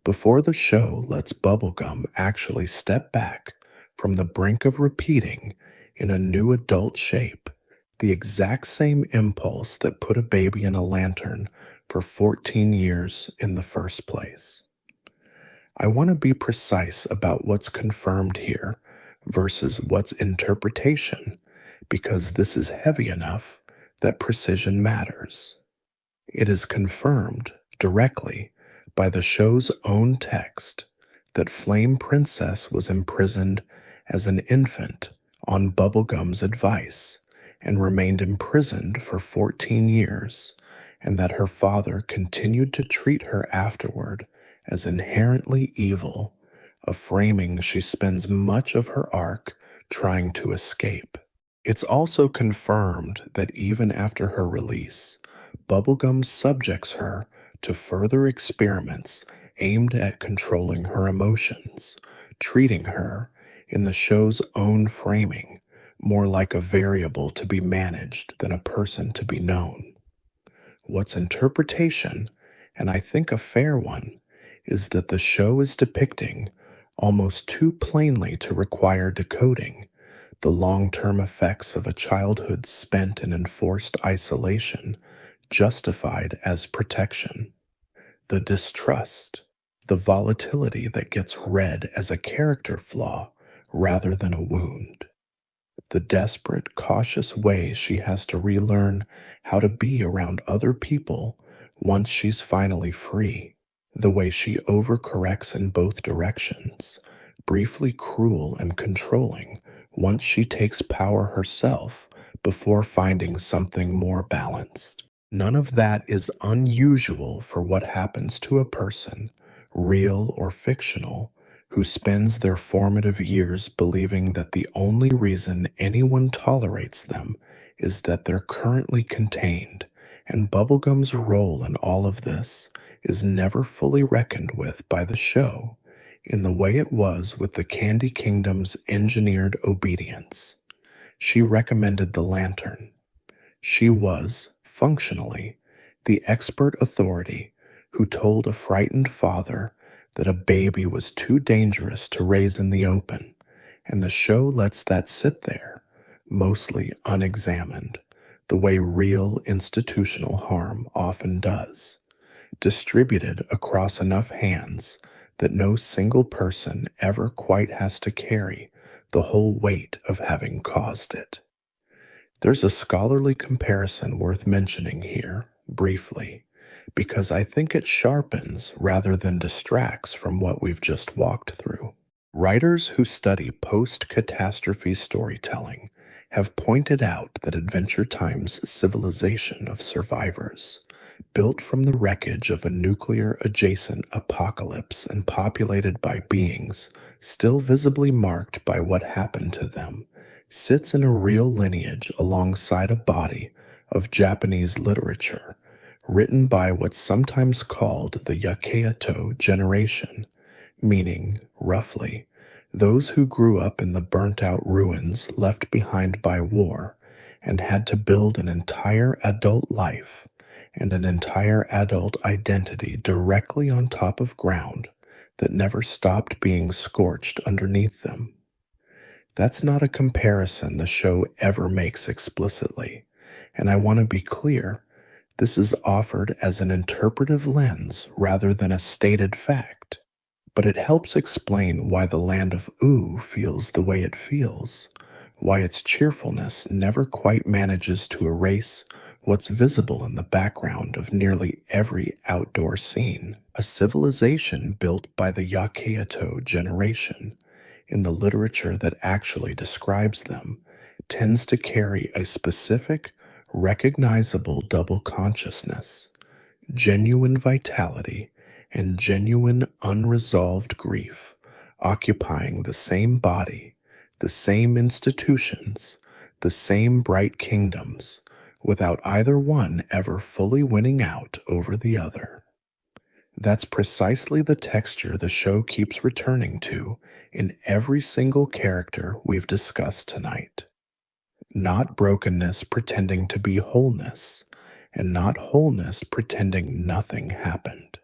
before the show lets Bubblegum actually step back from the brink of repeating, in a new adult shape, the exact same impulse that put a baby in a lantern for 14 years in the first place. I want to be precise about what's confirmed here versus what's interpretation, because this is heavy enough that precision matters. It is confirmed directly by the show's own text that Flame Princess was imprisoned as an infant on Bubblegum's advice and remained imprisoned for 14 years, and that her father continued to treat her afterward as inherently evil, a framing she spends much of her arc trying to escape. It's also confirmed that even after her release, Bubblegum subjects her to further experiments aimed at controlling her emotions, treating her, in the show's own framing, more like a variable to be managed than a person to be known. What's interpretation, and I think a fair one, is that the show is depicting, almost too plainly to require decoding, the long-term effects of a childhood spent in enforced isolation, justified as protection. The distrust, the volatility that gets read as a character flaw rather than a wound. The desperate, cautious way she has to relearn how to be around other people once she's finally free. The way she overcorrects in both directions, briefly cruel and controlling once she takes power herself before finding something more balanced. None of that is unusual for what happens to a person, real or fictional, who spends their formative years believing that the only reason anyone tolerates them is that they're currently contained, and Bubblegum's role in all of this is never fully reckoned with by the show, in the way it was with the Candy Kingdom's engineered obedience. She recommended the lantern. She was, functionally, the expert authority who told a frightened father that a baby was too dangerous to raise in the open, and the show lets that sit there, mostly unexamined, the way real institutional harm often does, distributed across enough hands that no single person ever quite has to carry the whole weight of having caused it. There's a scholarly comparison worth mentioning here, briefly, because I think it sharpens rather than distracts from what we've just walked through. Writers who study post-catastrophe storytelling have pointed out that Adventure Time's civilization of survivors, built from the wreckage of a nuclear-adjacent apocalypse and populated by beings still visibly marked by what happened to them, sits in a real lineage alongside a body of Japanese literature written by what's sometimes called the Yakeito generation, meaning, roughly, those who grew up in the burnt-out ruins left behind by war and had to build an entire adult life and an entire adult identity directly on top of ground that never stopped being scorched underneath them. That's not a comparison the show ever makes explicitly, and I want to be clear, this is offered as an interpretive lens rather than a stated fact, but it helps explain why the land of Ooh feels the way it feels, why its cheerfulness never quite manages to erase what's visible in the background of nearly every outdoor scene. A civilization built by the Yakeito generation, in the literature that actually describes them, tends to carry a specific, recognizable double consciousness, genuine vitality, and genuine unresolved grief, occupying the same body, the same institutions, the same bright kingdoms, without either one ever fully winning out over the other. That's precisely the texture the show keeps returning to in every single character we've discussed tonight. Not brokenness pretending to be wholeness, and not wholeness pretending nothing happened.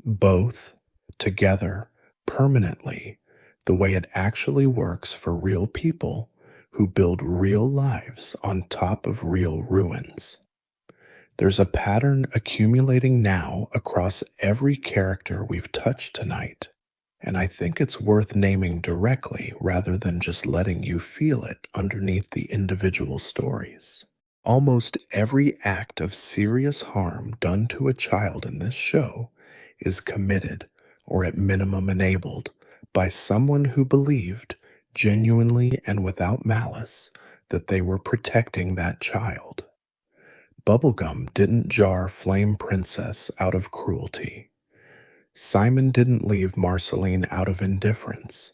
Both, together, permanently, the way it actually works for real people who build real lives on top of real ruins. There's a pattern accumulating now across every character we've touched tonight, and I think it's worth naming directly rather than just letting you feel it underneath the individual stories. Almost every act of serious harm done to a child in this show is committed, or at minimum enabled, by someone who believed, genuinely and without malice, that they were protecting that child. Bubblegum didn't jar Flame Princess out of cruelty. Simon didn't leave Marceline out of indifference.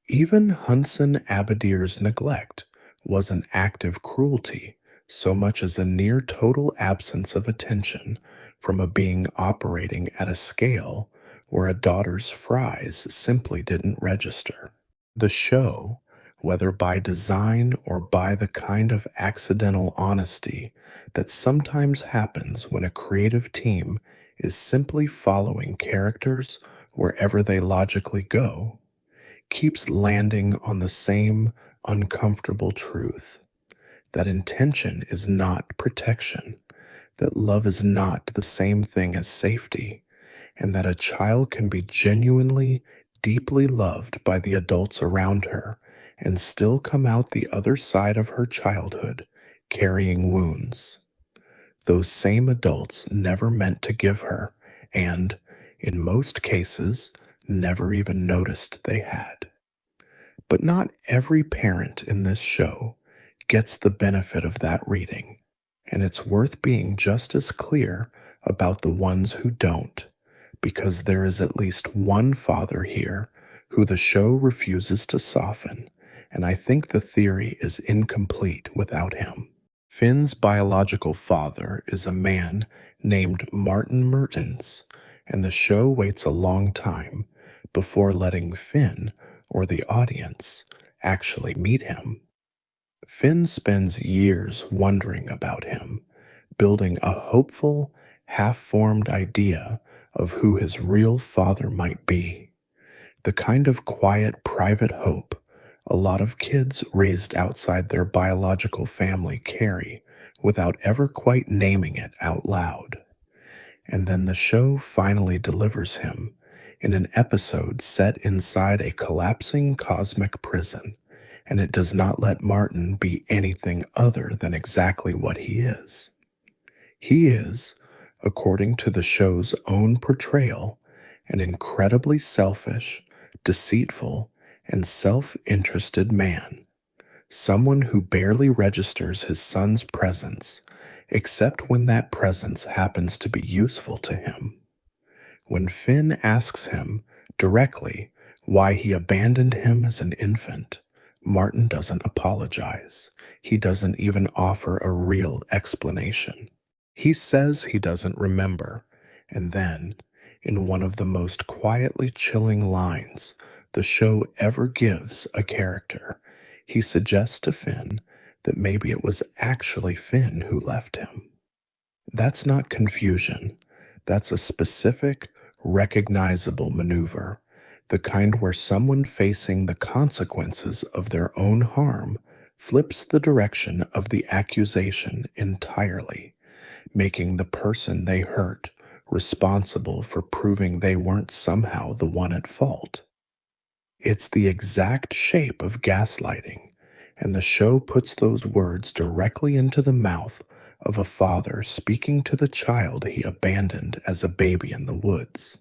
Even Hunson Abadir's neglect was an act of cruelty, so much as a near total absence of attention from a being operating at a scale where a daughter's fries simply didn't register. The show, whether by design or by the kind of accidental honesty that sometimes happens when a creative team is simply following characters wherever they logically go, keeps landing on the same uncomfortable truth, that intention is not protection, that love is not the same thing as safety, and that a child can be genuinely, deeply loved by the adults around her and still come out the other side of her childhood carrying wounds. Those same adults never meant to give her, and, in most cases, never even noticed they had. But not every parent in this show gets the benefit of that reading, and it's worth being just as clear about the ones who don't, because there is at least one father here who the show refuses to soften, and I think the theory is incomplete without him. Finn's biological father is a man named Martin Mertens, and the show waits a long time before letting Finn or the audience actually meet him. Finn spends years wondering about him, building a hopeful, half formed idea of who his real father might be. The kind of quiet, private hope a lot of kids raised outside their biological family carry without ever quite naming it out loud. And then the show finally delivers him in an episode set inside a collapsing cosmic prison, and it does not let Martin be anything other than exactly what he is. He is, according to the show's own portrayal, an incredibly selfish, deceitful, and self-interested man, someone who barely registers his son's presence, except when that presence happens to be useful to him. When Finn asks him directly why he abandoned him as an infant, Martin doesn't apologize. He doesn't even offer a real explanation. He says he doesn't remember, and then, in one of the most quietly chilling lines the show ever gives a character, he suggests to Finn that maybe it was actually Finn who left him. That's not confusion. That's a specific, recognizable maneuver, the kind where someone facing the consequences of their own harm flips the direction of the accusation entirely, making the person they hurt responsible for proving they weren't somehow the one at fault. It's the exact shape of gaslighting, and the show puts those words directly into the mouth of a father speaking to the child he abandoned as a baby in the woods.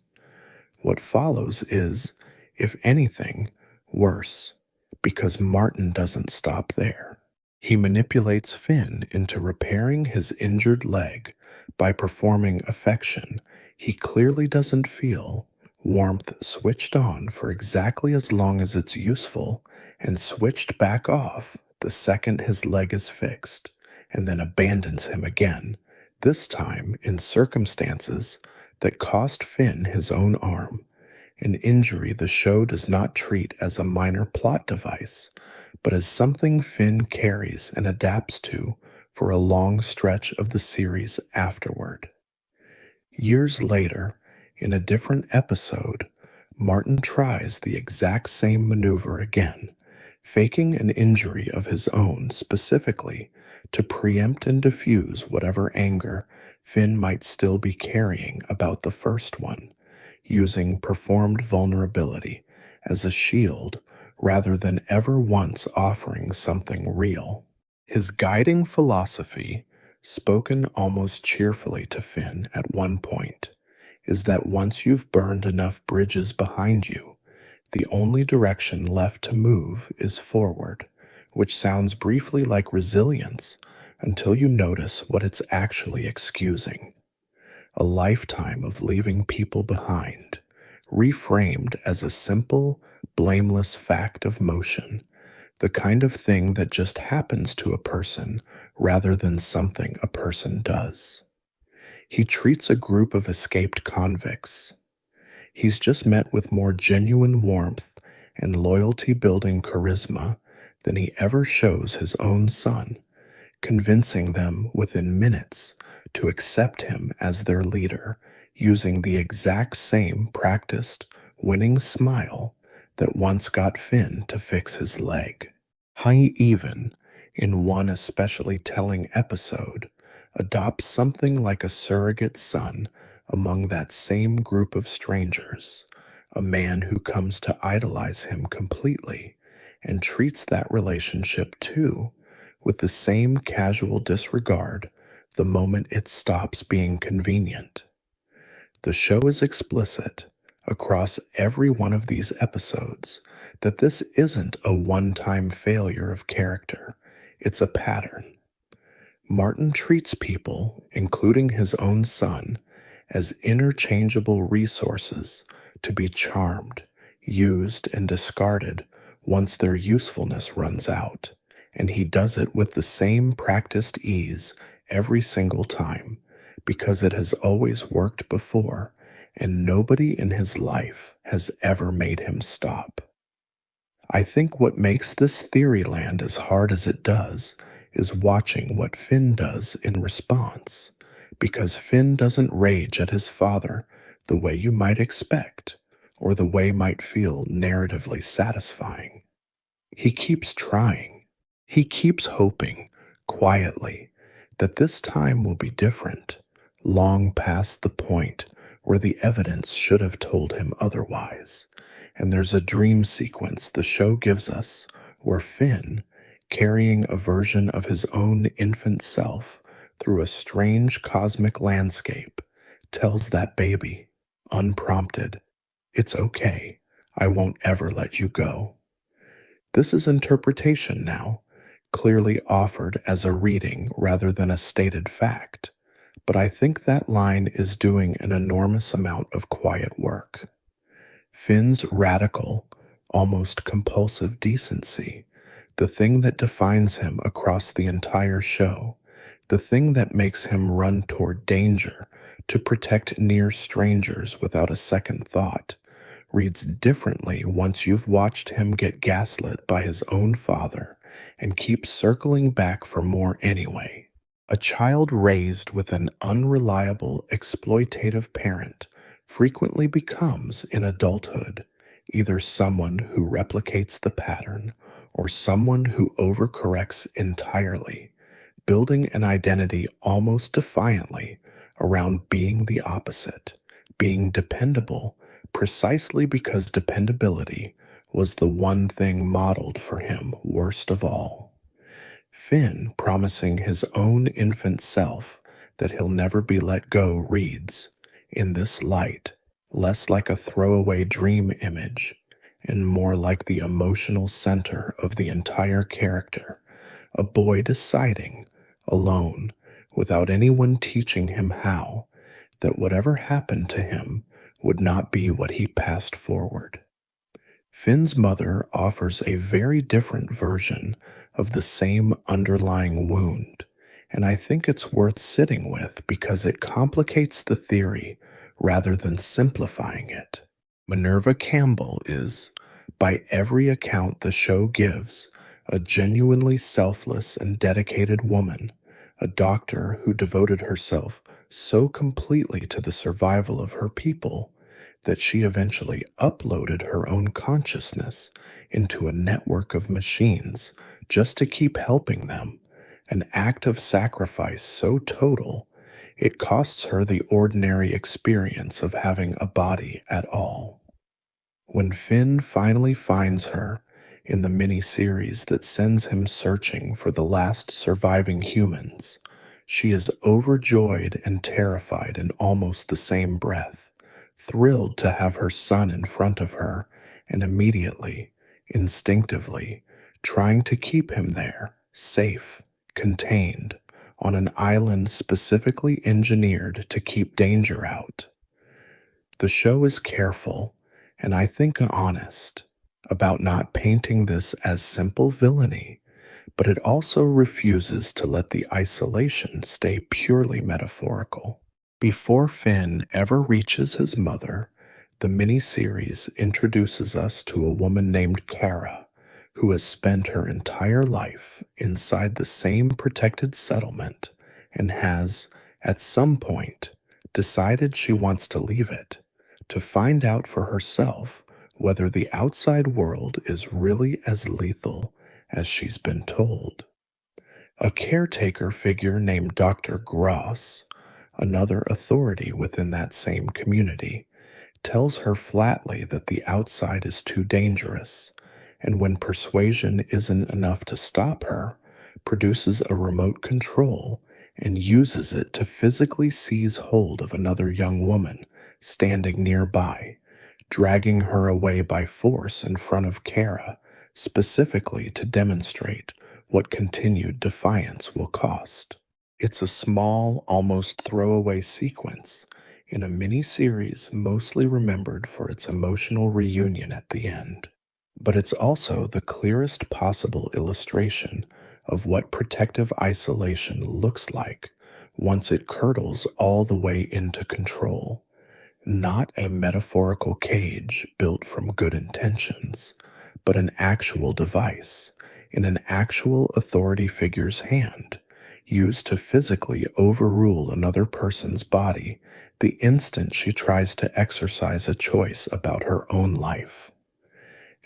What follows is, if anything, worse, because Martin doesn't stop there. He manipulates Finn into repairing his injured leg by performing affection he clearly doesn't feel, warmth switched on for exactly as long as it's useful, and switched back off the second his leg is fixed, and then abandons him again, this time in circumstances that cost Finn his own arm, an injury the show does not treat as a minor plot device, but as something Finn carries and adapts to for a long stretch of the series afterward. Years later, in a different episode, Martin tries the exact same maneuver again, faking an injury of his own specifically to preempt and diffuse whatever anger Finn might still be carrying about the first one, using performed vulnerability as a shield rather than ever once offering something real. His guiding philosophy, spoken almost cheerfully to Finn at one point, is that once you've burned enough bridges behind you, the only direction left to move is forward, which sounds briefly like resilience until you notice what it's actually excusing. A lifetime of leaving people behind, reframed as a simple, blameless fact of motion, the kind of thing that just happens to a person rather than something a person does. He treats a group of escaped convicts. He's just met with more genuine warmth and loyalty-building charisma than he ever shows his own son, convincing them within minutes to accept him as their leader, using the exact same practiced, winning smile that once got Finn to fix his leg. He even, in one especially telling episode, adopts something like a surrogate son among that same group of strangers, a man who comes to idolize him completely, and treats that relationship too with the same casual disregard the moment it stops being convenient. The show is explicit across every one of these episodes that this isn't a one-time failure of character, it's a pattern. Martin treats people, including his own son, as interchangeable resources to be charmed, used and discarded once their usefulness runs out, and he does it with the same practiced ease every single time because it has always worked before, and nobody in his life has ever made him stop. I think what makes this theory land as hard as it does is watching what Finn does in response, because Finn doesn't rage at his father the way you might expect, or the way might feel narratively satisfying. He keeps trying. He keeps hoping, quietly, that this time will be different, long past the point where the evidence should have told him otherwise. And there's a dream sequence the show gives us where Finn, carrying a version of his own infant self through a strange cosmic landscape, tells that baby, unprompted, "It's okay. I won't ever let you go." This is interpretation now, clearly offered as a reading rather than a stated fact, but I think that line is doing an enormous amount of quiet work. Finn's radical, almost compulsive decency, the thing that defines him across the entire show, the thing that makes him run toward danger to protect near strangers without a second thought, reads differently once you've watched him get gaslit by his own father and keep circling back for more anyway. A child raised with an unreliable, exploitative parent frequently becomes, in adulthood, either someone who replicates the pattern or someone who overcorrects entirely, building an identity almost defiantly around being the opposite, being dependable precisely because dependability was the one thing modeled for him worst of all. Finn promising his own infant self that he'll never be let go reads, in this light, less like a throwaway dream image and more like the emotional center of the entire character, a boy deciding, alone, without anyone teaching him how, that whatever happened to him would not be what he passed forward. Finn's mother offers a very different version of the same underlying wound, and I think it's worth sitting with because it complicates the theory rather than simplifying it. Minerva Campbell is, by every account the show gives, a genuinely selfless and dedicated woman, a doctor who devoted herself so completely to the survival of her people that she eventually uploaded her own consciousness into a network of machines just to keep helping them, an act of sacrifice so total it costs her the ordinary experience of having a body at all. When Finn finally finds her in the mini-series that sends him searching for the last surviving humans, she is overjoyed and terrified in almost the same breath, thrilled to have her son in front of her, and immediately, instinctively, trying to keep him there, safe, contained, on an island specifically engineered to keep danger out. The show is careful, and I think honest, about not painting this as simple villainy, but it also refuses to let the isolation stay purely metaphorical. Before Finn ever reaches his mother, the miniseries introduces us to a woman named Kara, who has spent her entire life inside the same protected settlement and has, at some point, decided she wants to leave it, to find out for herself whether the outside world is really as lethal as she's been told. A caretaker figure named Dr. Gross, another authority within that same community, tells her flatly that the outside is too dangerous, and when persuasion isn't enough to stop her, produces a remote control and uses it to physically seize hold of another young woman standing nearby, dragging her away by force in front of Kara, specifically to demonstrate what continued defiance will cost. It's a small, almost throwaway sequence in a mini-series mostly remembered for its emotional reunion at the end. But it's also the clearest possible illustration of what protective isolation looks like once it curdles all the way into control. Not a metaphorical cage built from good intentions, but an actual device in an actual authority figure's hand, used to physically overrule another person's body the instant she tries to exercise a choice about her own life.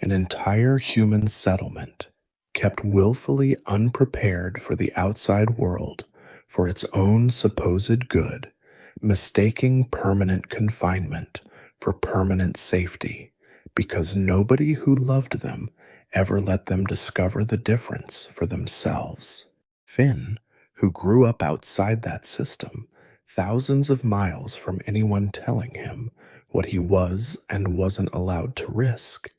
An entire human settlement, kept willfully unprepared for the outside world for its own supposed good, mistaking permanent confinement for permanent safety, because nobody who loved them ever let them discover the difference for themselves. Finn, who grew up outside that system, thousands of miles from anyone telling him what he was and wasn't allowed to risk,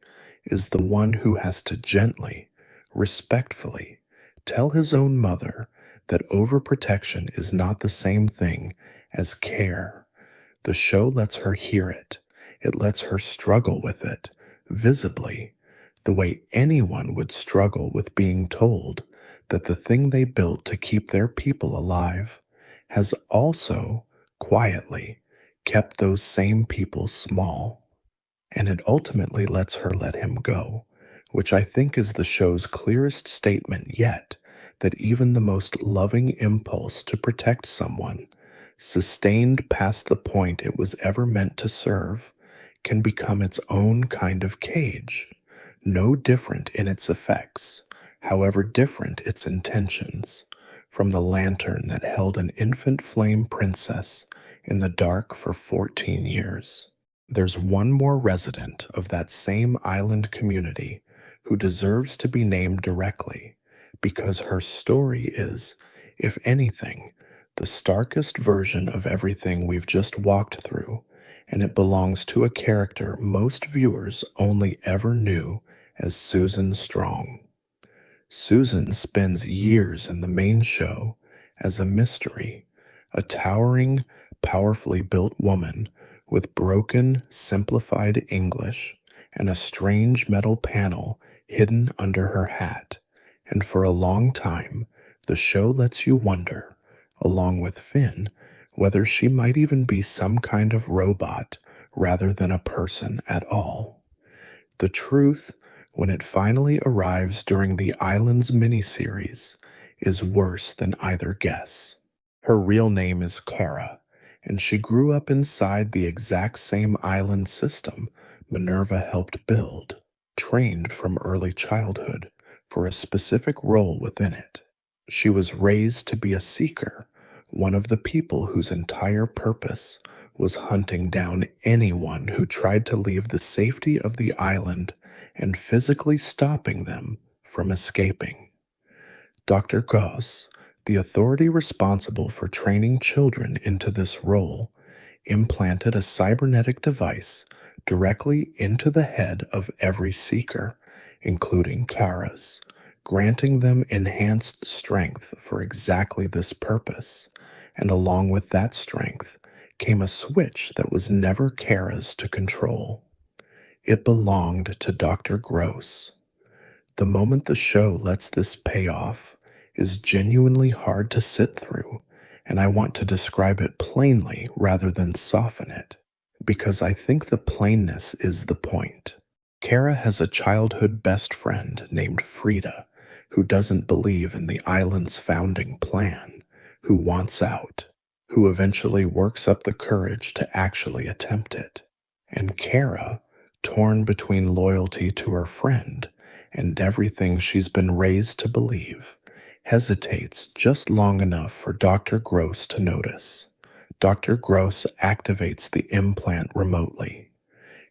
is the one who has to gently, respectfully, tell his own mother that overprotection is not the same thing as care. The show lets her hear it. It lets her struggle with it, visibly, the way anyone would struggle with being told that the thing they built to keep their people alive has also, quietly, kept those same people small. And it ultimately lets her let him go, which I think is the show's clearest statement yet that even the most loving impulse to protect someone, sustained past the point it was ever meant to serve, can become its own kind of cage, no different in its effects, however different its intentions, from the lantern that held an infant flame princess in the dark for 14 years. There's one more resident of that same island community who deserves to be named directly, because her story is, if anything, the starkest version of everything we've just walked through, and it belongs to a character most viewers only ever knew as Susan Strong. Susan spends years in the main show as a mystery, a towering, powerfully built woman with broken, simplified English and a strange metal panel hidden under her hat. And for a long time, the show lets you wonder, along with Finn, whether she might even be some kind of robot rather than a person at all. The truth, when it finally arrives during the Islands miniseries, is worse than either guess. Her real name is Kara, and she grew up inside the exact same island system Minerva helped build, trained from early childhood for a specific role within it. She was raised to be a seeker, one of the people whose entire purpose was hunting down anyone who tried to leave the safety of the island and physically stopping them from escaping. Dr. Goss, the authority responsible for training children into this role, implanted a cybernetic device directly into the head of every seeker, including Kara's, granting them enhanced strength for exactly this purpose, and along with that strength came a switch that was never Kara's to control. It belonged to Dr. Gross. The moment the show lets this pay off is genuinely hard to sit through, and I want to describe it plainly rather than soften it, because I think the plainness is the point. Kara has a childhood best friend named Frida, who doesn't believe in the island's founding plan, who wants out, who eventually works up the courage to actually attempt it. And Kara, torn between loyalty to her friend and everything she's been raised to believe, hesitates just long enough for Dr. Gross to notice. Dr. Gross activates the implant remotely.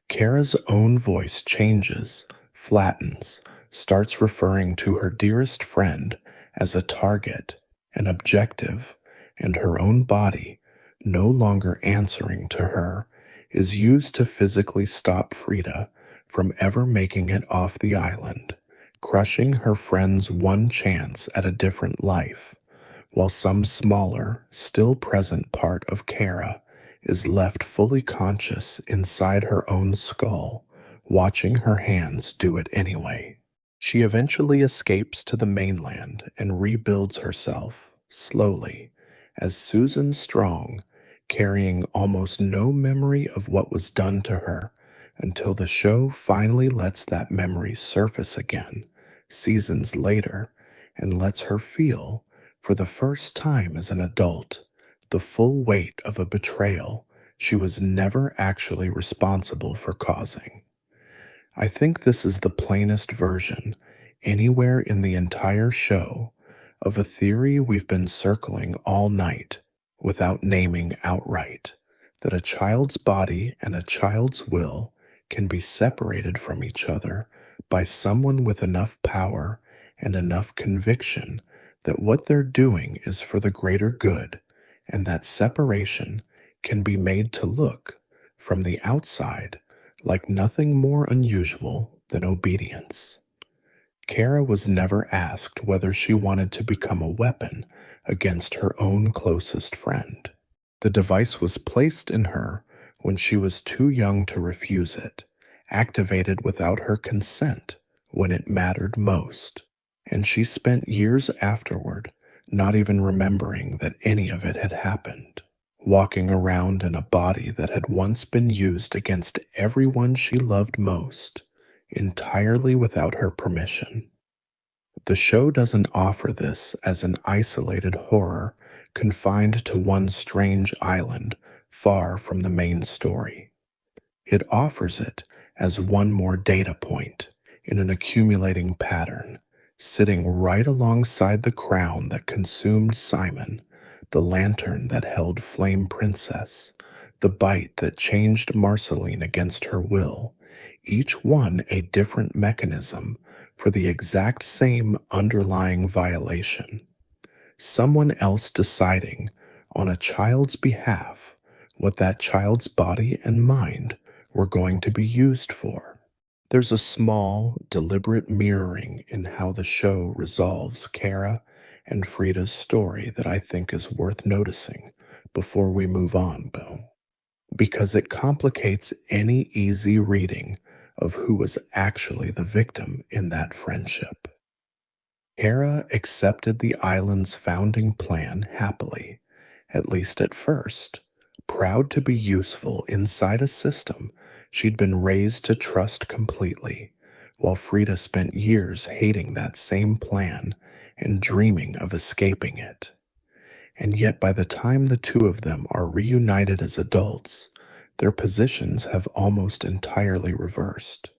Kara's own voice changes, flattens, starts referring to her dearest friend as a target, an objective, and her own body, no longer answering to her, is used to physically stop Frida from ever making it off the island, crushing her friend's one chance at a different life, while some smaller, still present part of Kara is left fully conscious inside her own skull, watching her hands do it anyway. She eventually escapes to the mainland and rebuilds herself, slowly, as Susan Strong, carrying almost no memory of what was done to her until the show finally lets that memory surface again, seasons later, and lets her feel, for the first time as an adult, the full weight of a betrayal she was never actually responsible for causing. I think this is the plainest version, anywhere in the entire show, of a theory we've been circling all night without naming outright, that a child's body and a child's will can be separated from each other by someone with enough power and enough conviction that what they're doing is for the greater good, and that separation can be made to look, from the outside, like nothing more unusual than obedience. Kara was never asked whether she wanted to become a weapon against her own closest friend. The device was placed in her when she was too young to refuse it, activated without her consent when it mattered most, and she spent years afterward not even remembering that any of it had happened, walking around in a body that had once been used against everyone she loved most, entirely without her permission. The show doesn't offer this as an isolated horror confined to one strange island far from the main story. It offers it as one more data point in an accumulating pattern, sitting right alongside the crown that consumed Simon, the lantern that held Flame Princess, the bite that changed Marceline against her will, each one a different mechanism for the exact same underlying violation. Someone else deciding, on a child's behalf, what that child's body and mind were going to be used for. There's a small, deliberate mirroring in how the show resolves Kara and Frida's story that I think is worth noticing before we move on, Bill, because it complicates any easy reading of who was actually the victim in that friendship. Kara accepted the island's founding plan happily, at least at first, proud to be useful inside a system she'd been raised to trust completely, while Frida spent years hating that same plan and dreaming of escaping it. And yet by the time the two of them are reunited as adults, their positions have almost entirely reversed.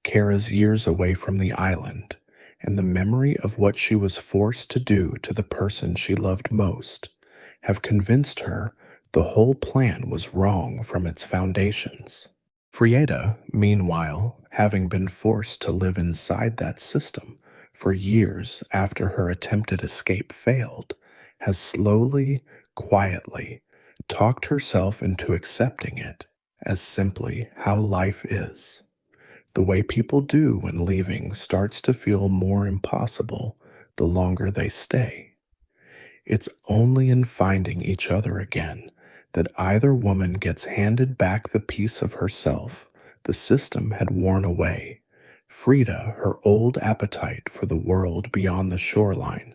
Kara's years away from the island, and the memory of what she was forced to do to the person she loved most, have convinced her the whole plan was wrong from its foundations. Frieda, meanwhile, having been forced to live inside that system for years after her attempted escape failed, has slowly, quietly, talked herself into accepting it as simply how life is. The way people do when leaving starts to feel more impossible the longer they stay. It's only in finding each other again that either woman gets handed back the piece of herself the system had worn away. Frida, her old appetite for the world beyond the shoreline.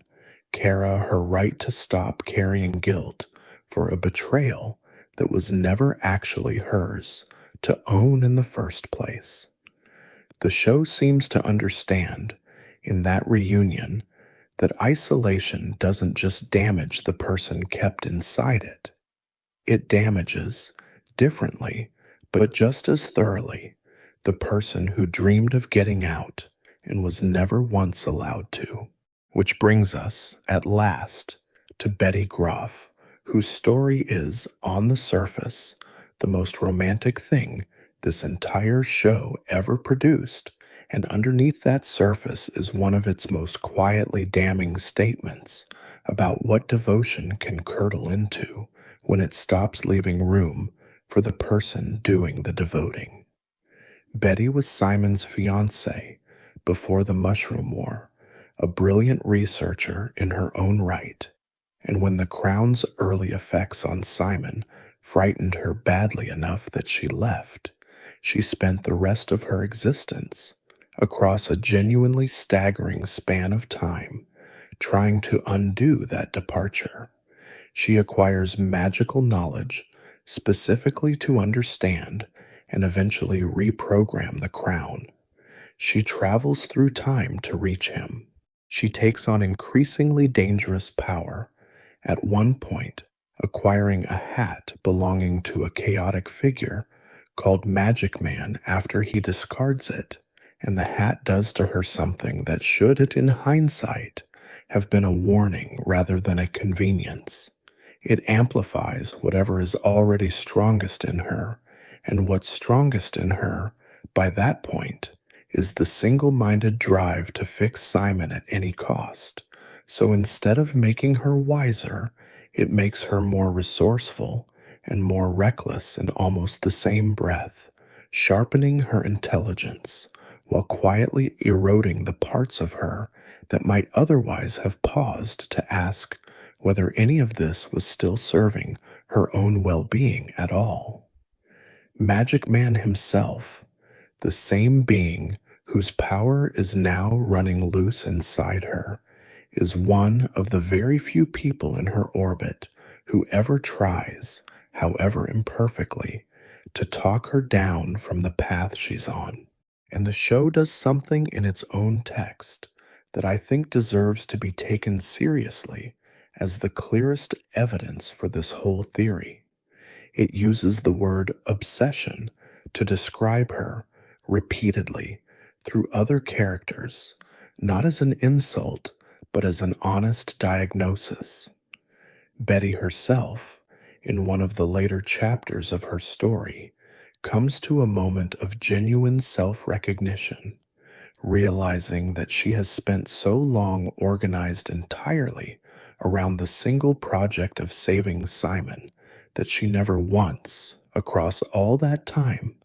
Kara, her right to stop carrying guilt for a betrayal that was never actually hers to own in the first place. The show seems to understand, in that reunion, that isolation doesn't just damage the person kept inside it. It damages, differently, but just as thoroughly, the person who dreamed of getting out and was never once allowed to. Which brings us, at last, to Betty Groff, whose story is, on the surface, the most romantic thing this entire show ever produced, and underneath that surface is one of its most quietly damning statements about what devotion can curdle into when it stops leaving room for the person doing the devoting. Betty was Simon's fiancée before the Mushroom War, a brilliant researcher in her own right, and when the Crown's early effects on Simon frightened her badly enough that she left. She spent the rest of her existence, across a genuinely staggering span of time, trying to undo that departure. She acquires magical knowledge specifically to understand and eventually reprogram the crown. She travels through time to reach him. She takes on increasingly dangerous power, at one point acquiring a hat belonging to a chaotic figure called Magic Man after he discards it, and the hat does to her something that should, in hindsight, have been a warning rather than a convenience. It amplifies whatever is already strongest in her, and what's strongest in her, by that point, is the single minded drive to fix Simon at any cost. So instead of making her wiser, it makes her more resourceful and more reckless in almost the same breath, sharpening her intelligence while quietly eroding the parts of her that might otherwise have paused to ask whether any of this was still serving her own well being at all. Magic Man himself, the same being whose power is now running loose inside her, is one of the very few people in her orbit who ever tries, however imperfectly, to talk her down from the path she's on. And the show does something in its own text that I think deserves to be taken seriously as the clearest evidence for this whole theory. It uses the word obsession to describe her repeatedly through other characters, not as an insult, but as an honest diagnosis. Betty herself, in one of the later chapters of her story, comes to a moment of genuine self recognition, realizing that she has spent so long organized entirely around the single project of saving Simon that she never once, across all that time,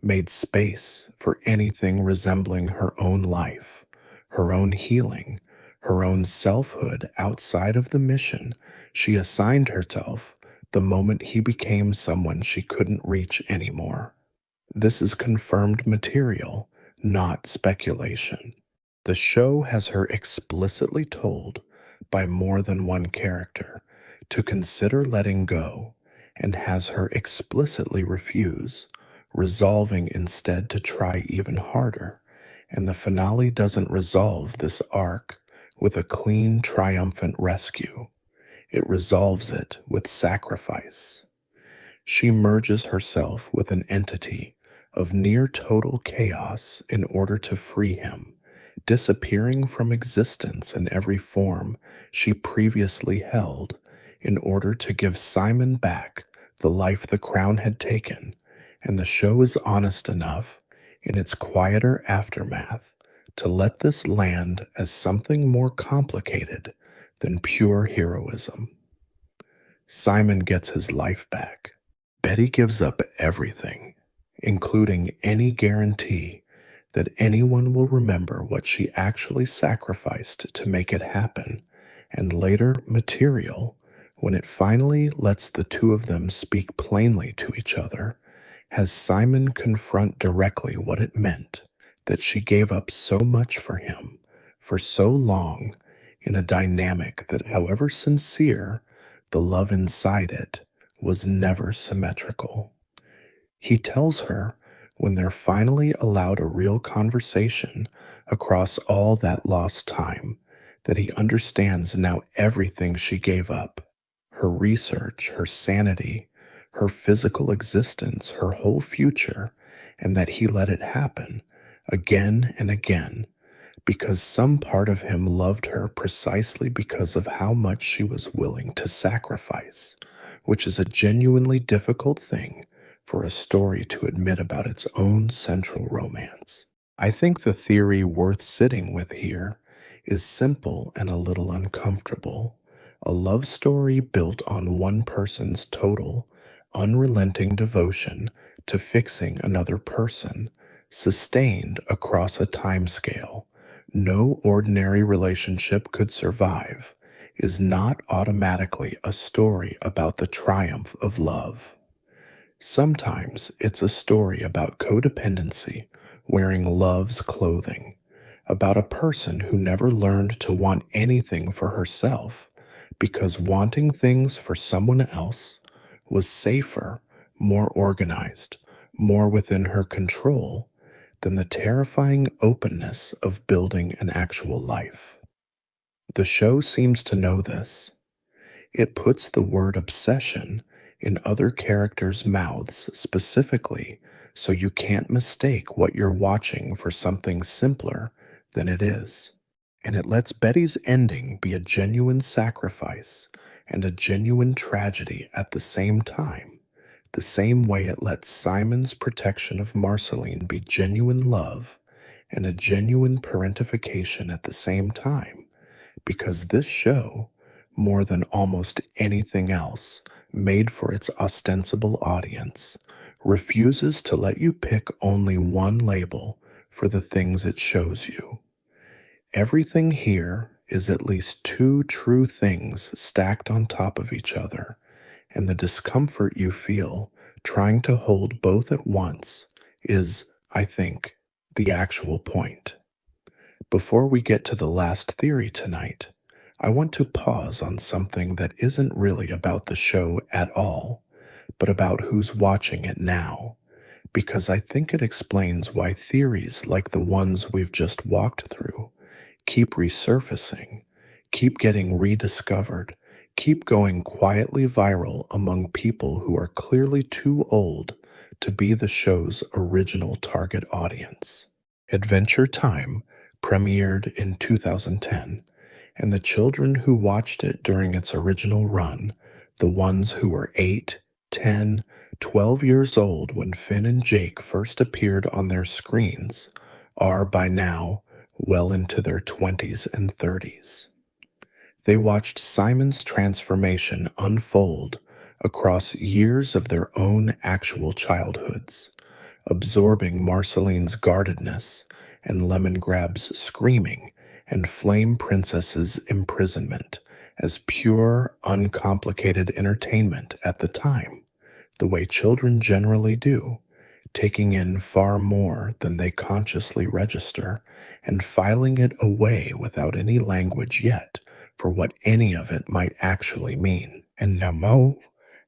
made space for anything resembling her own life, her own healing, her own selfhood outside of the mission she assigned herself the moment he became someone she couldn't reach anymore. This is confirmed material, not speculation. The show has her explicitly told by more than one character to consider letting go, and has her explicitly refuse, resolving instead to try even harder. And the finale doesn't resolve this arc with a clean, triumphant rescue. It resolves it with sacrifice. She merges herself with an entity of near total chaos in order to free him, disappearing from existence in every form she previously held in order to give Simon back the life the crown had taken. And the show is honest enough, in its quieter aftermath, to let this land as something more complicated than pure heroism. Simon gets his life back. Betty gives up everything, including any guarantee that anyone will remember what she actually sacrificed to make it happen, and later material, when it finally lets the two of them speak plainly to each other, has Simon confront directly what it meant that she gave up so much for him for so long in a dynamic that, however sincere, the love inside it was never symmetrical. He tells her, when they're finally allowed a real conversation across all that lost time, that he understands now everything she gave up, her research, her sanity, her physical existence, her whole future, and that he let it happen again and again because some part of him loved her precisely because of how much she was willing to sacrifice, which is a genuinely difficult thing for a story to admit about its own central romance. I think the theory worth sitting with here is simple and a little uncomfortable. A love story built on one person's total, unrelenting devotion to fixing another person, sustained across a timescale no ordinary relationship could survive, is not automatically a story about the triumph of love. Sometimes it's a story about codependency, wearing love's clothing, about a person who never learned to want anything for herself because wanting things for someone else was safer, more organized, more within her control than the terrifying openness of building an actual life. The show seems to know this. It puts the word obsession in other characters' mouths specifically so you can't mistake what you're watching for something simpler than it is. And it lets Betty's ending be a genuine sacrifice and a genuine tragedy at the same time, the same way it lets Simon's protection of Marceline be genuine love and a genuine parentification at the same time, because this show, more than almost anything else made for its ostensible audience, refuses to let you pick only one label for the things it shows you. Everything here is at least two true things stacked on top of each other, and the discomfort you feel trying to hold both at once is, I think, the actual point. Before we get to the last theory tonight, I want to pause on something that isn't really about the show at all, but about who's watching it now, because I think it explains why theories like the ones we've just walked through keep resurfacing, keep getting rediscovered, keep going quietly viral among people who are clearly too old to be the show's original target audience. Adventure Time premiered in 2010, and the children who watched it during its original run, the ones who were 8, 10, 12 years old when Finn and Jake first appeared on their screens, are by now well into their 20s and 30s. They watched Simon's transformation unfold across years of their own actual childhoods, absorbing Marceline's guardedness and Lemongrab's screaming and Flame Princess's imprisonment as pure, uncomplicated entertainment at the time, the way children generally do, taking in far more than they consciously register and filing it away without any language yet for what any of it might actually mean. And now,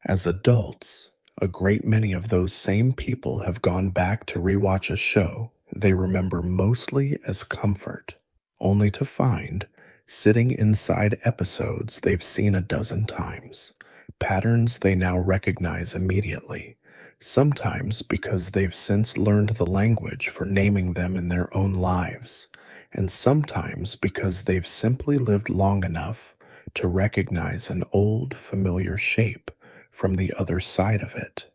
as adults, a great many of those same people have gone back to rewatch a show they remember mostly as comfort, only to find, sitting inside episodes they've seen a dozen times, patterns they now recognize immediately, sometimes because they've since learned the language for naming them in their own lives, and sometimes because they've simply lived long enough to recognize an old, familiar shape from the other side of it.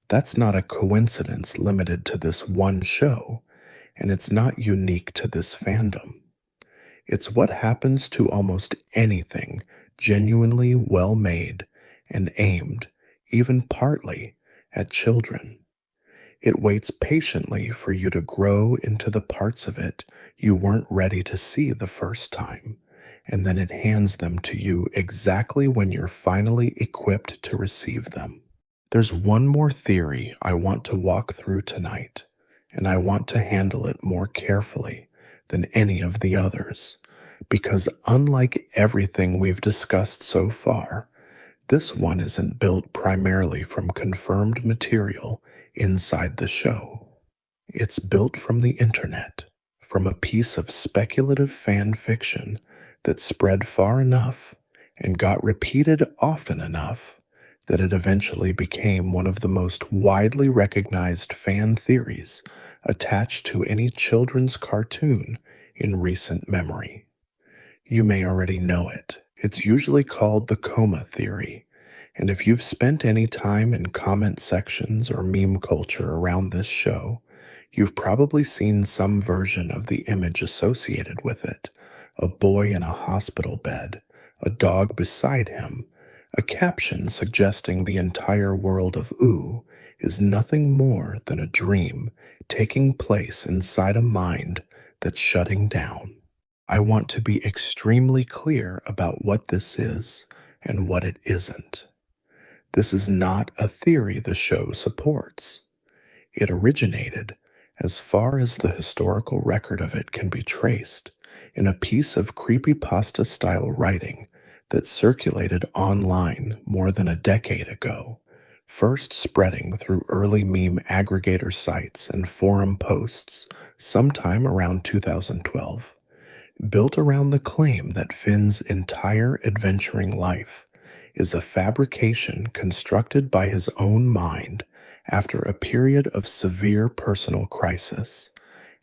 That's not a coincidence limited to this one show, and it's not unique to this fandom. It's what happens to almost anything genuinely well made and aimed, even partly, at children. It waits patiently for you to grow into the parts of it you weren't ready to see the first time, and then it hands them to you exactly when you're finally equipped to receive them. There's one more theory I want to walk through tonight, and I want to handle it more carefully than any of the others, because unlike everything we've discussed so far, this one isn't built primarily from confirmed material inside the show. It's built from the internet, from a piece of speculative fan fiction that spread far enough and got repeated often enough that it eventually became one of the most widely recognized fan theories attached to any children's cartoon in recent memory. You may already know it. It's usually called the coma theory, and if you've spent any time in comment sections or meme culture around this show, you've probably seen some version of the image associated with it: a boy in a hospital bed, a dog beside him, a caption suggesting the entire world of Ooh is nothing more than a dream taking place inside a mind that's shutting down. I want to be extremely clear about what this is and what it isn't. This is not a theory the show supports. It originated, as far as the historical record of it can be traced, in a piece of creepypasta style writing that circulated online more than a decade ago, first spreading through early meme aggregator sites and forum posts sometime around 2012, built around the claim that Finn's entire adventuring life is a fabrication constructed by his own mind after a period of severe personal crisis,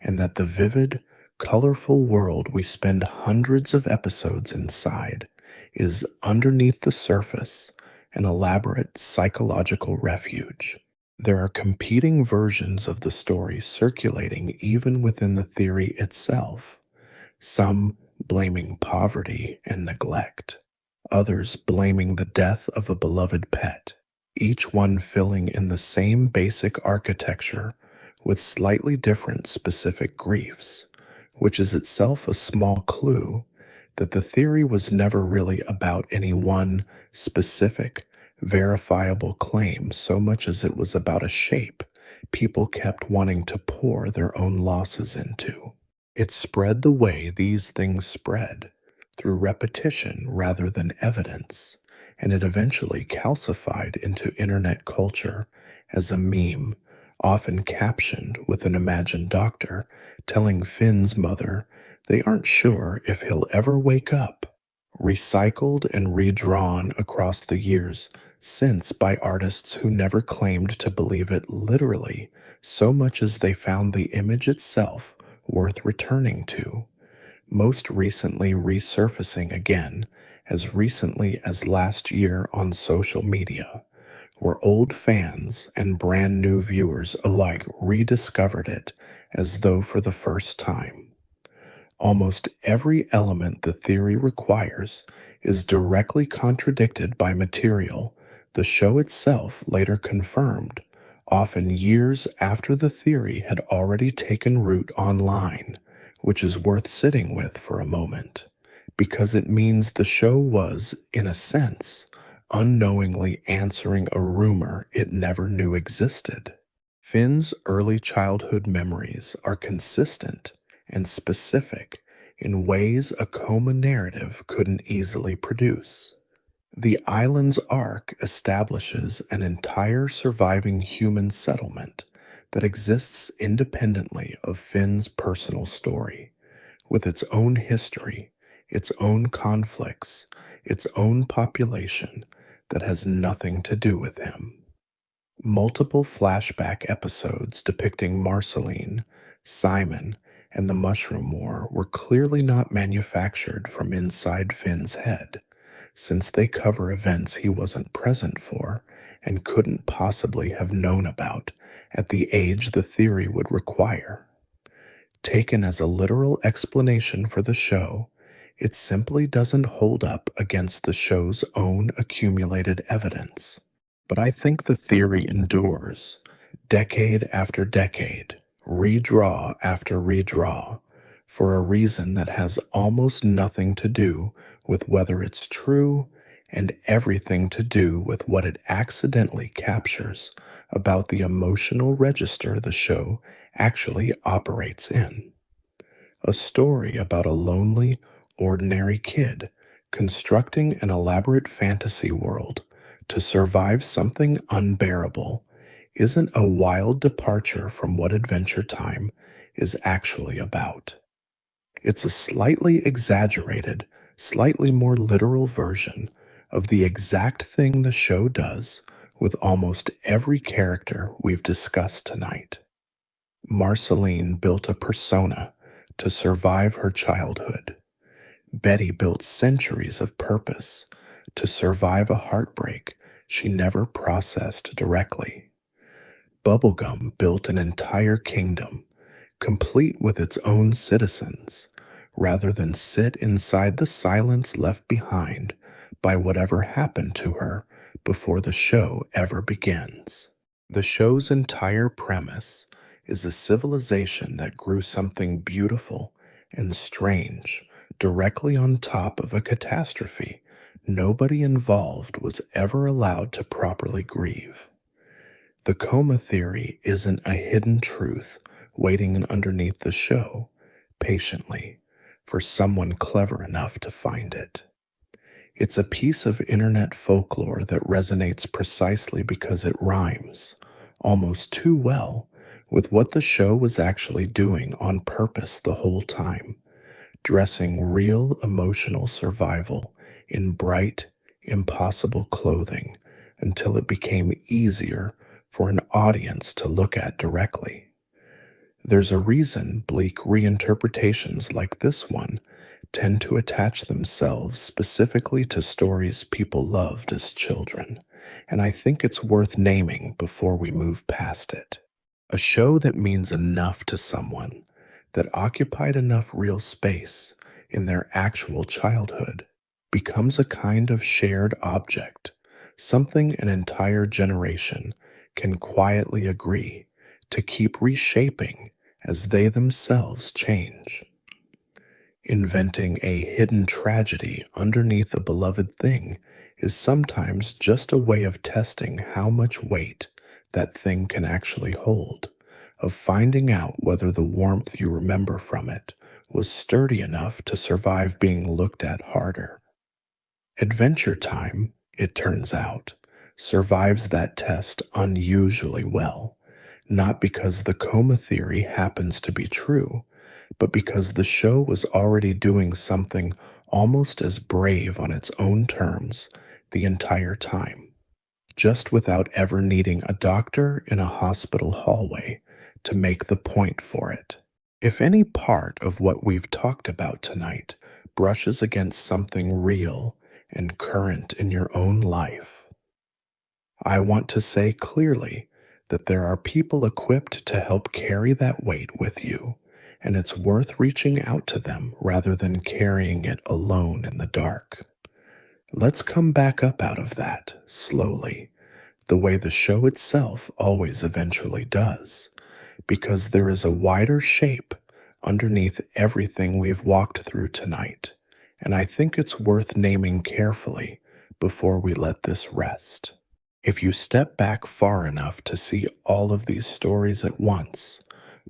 and that the vivid, colorful world we spend hundreds of episodes inside is underneath the surface an elaborate psychological refuge. There are competing versions of the story circulating even within the theory itself, some blaming poverty and neglect, others blaming the death of a beloved pet, each one filling in the same basic architecture with slightly different specific griefs, which is itself a small clue that the theory was never really about any one specific, verifiable claim so much as it was about a shape people kept wanting to pour their own losses into. It spread the way these things spread, through repetition rather than evidence, and it eventually calcified into internet culture as a meme, often captioned with an imagined doctor telling Finn's mother they aren't sure if he'll ever wake up, recycled and redrawn across the years since by artists who never claimed to believe it literally so much as they found the image itself worth returning to, most recently resurfacing again as recently as last year on social media, where old fans and brand new viewers alike rediscovered it as though for the first time. Almost every element the theory requires is directly contradicted by material the show itself later confirmed, often years after the theory had already taken root online, which is worth sitting with for a moment, because it means the show was, in a sense, unknowingly answering a rumor it never knew existed. Finn's early childhood memories are consistent and specific in ways a coma narrative couldn't easily produce. The island's arc establishes an entire surviving human settlement that exists independently of Finn's personal story, with its own history, its own conflicts, its own population that has nothing to do with him. Multiple flashback episodes depicting Marceline, Simon, and the Mushroom War were clearly not manufactured from inside Finn's head, since they cover events he wasn't present for and couldn't possibly have known about at the age the theory would require. Taken as a literal explanation for the show, it simply doesn't hold up against the show's own accumulated evidence. But I think the theory endures, decade after decade, redraw after redraw, for a reason that has almost nothing to do with whether it's true and everything to do with what it accidentally captures about the emotional register the show actually operates in. A story about a lonely, ordinary kid constructing an elaborate fantasy world to survive something unbearable isn't a wild departure from what Adventure Time is actually about. It's a slightly exaggerated, slightly more literal version of the exact thing the show does with almost every character we've discussed tonight. Marceline built a persona to survive her childhood. Betty built centuries of purpose to survive a heartbreak she never processed directly. Bubblegum built an entire kingdom, complete with its own citizens, rather than sit inside the silence left behind by whatever happened to her before the show ever begins. The show's entire premise is a civilization that grew something beautiful and strange directly on top of a catastrophe Nobody involved was ever allowed to properly grieve. The coma theory isn't a hidden truth waiting underneath the show, patiently, for someone clever enough to find it. It's a piece of internet folklore that resonates precisely because it rhymes, almost too well, with what the show was actually doing on purpose the whole time, dressing real emotional survival in bright, impossible clothing until it became easier for an audience to look at directly. There's a reason bleak reinterpretations like this one tend to attach themselves specifically to stories people loved as children, and I think it's worth naming before we move past it. A show that means enough to someone, that occupied enough real space in their actual childhood, becomes a kind of shared object, something an entire generation can quietly agree to keep reshaping as they themselves change. Inventing a hidden tragedy underneath a beloved thing is sometimes just a way of testing how much weight that thing can actually hold, of finding out whether the warmth you remember from it was sturdy enough to survive being looked at harder. Adventure Time, it turns out, survives that test unusually well, not because the coma theory happens to be true, but because the show was already doing something almost as brave on its own terms the entire time, just without ever needing a doctor in a hospital hallway to make the point for it. If any part of what we've talked about tonight brushes against something real and current in your own life, I want to say clearly that there are people equipped to help carry that weight with you, and it's worth reaching out to them rather than carrying it alone in the dark. Let's come back up out of that, slowly, the way the show itself always eventually does, because there is a wider shape underneath everything we've walked through tonight, and I think it's worth naming carefully before we let this rest. If you step back far enough to see all of these stories at once,